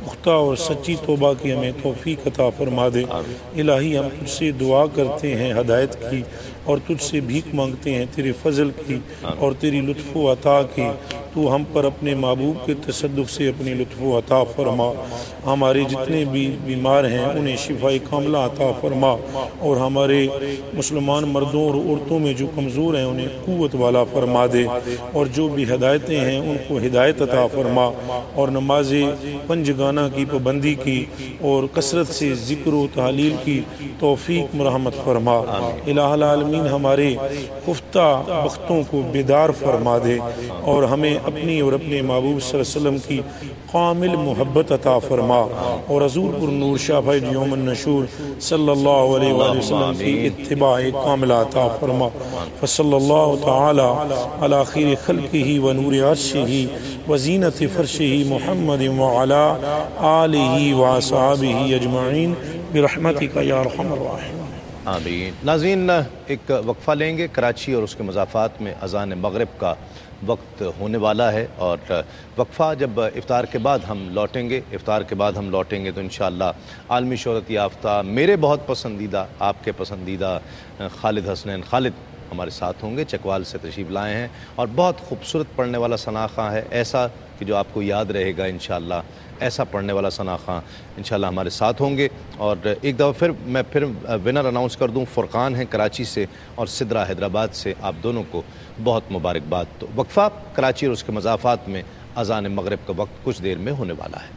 پختہ اور سچی توبہ کی ہمیں توفیق عطا فرما دے۔ الہی، ہم تجھ سے دعا کرتے ہیں ہدایت کی، اور تجھ سے بھیک مانگتے ہیں تیرے فضل کی اور تیری لطف و عطا کی۔ تو ہم پر اپنے محبوب کے تصدق سے اپنی لطف و عطا فرما۔ ہمارے جتنے بھی بیمار ہیں انہیں شفاء کاملہ عطا فرما، اور ہمارے مسلمان مردوں اور عورتوں میں جو کمزور ہیں انہیں قوت والا فرما دے، اور جو بھی ہدایتیں ہیں ان کو ہدایت عطا فرما، اور نماز پنجگانہ کی پابندی کی اور کثرت سے ذکر و تحلیل کی توفیق مرحمت فرما۔ الہ العالمین، ہمارے خفتہ بختوں کو بیدار فرما دے، اور ہمیں اپنی اور اپنے محبوب صلی اللہ علیہ وسلم کی کامل محبت عطا فرما، اور حضور پر نور شاہ بھائی یوم النشور صلی اللہ علیہ وآلہ وسلم کی اتباع کاملہ عطا فرما۔ فصلی اللہ تعالی علی خیر خلقہ و نور عرشہ و زینت فرشہ محمد وعلی آلہ و اصحابہ اجمعین برحمتک یا ارحم الراحمین۔ آمین۔ ناظرین، ایک وقفہ لیں گے۔ کراچی اور اس کے مضافات میں اذان مغرب کا وقت ہونے والا ہے، اور وقفہ جب افطار کے بعد ہم لوٹیں گے، تو انشاءاللہ عالمی شہرت یافتہ میرے بہت پسندیدہ، آپ کے پسندیدہ خالد حسنین خالد ہمارے ساتھ ہوں گے، چکوال سے تشریف لائے ہیں، اور بہت خوبصورت پڑھنے والا ثناخواں ہے، ایسا کہ جو آپ کو یاد رہے گا انشاءاللہ، ایسا پڑھنے والا ثناخواں انشاءاللہ ہمارے ساتھ ہوں گے۔ اور ایک دفعہ میں پھر ونر اناؤنس کر دوں، فرقان ہیں کراچی سے اور سدرا حیدرآباد سے، آپ دونوں کو بہت مبارکباد۔ تو وقفہ کراچی اور اس کے مضافات میں اذان مغرب کا وقت کچھ دیر میں ہونے والا ہے۔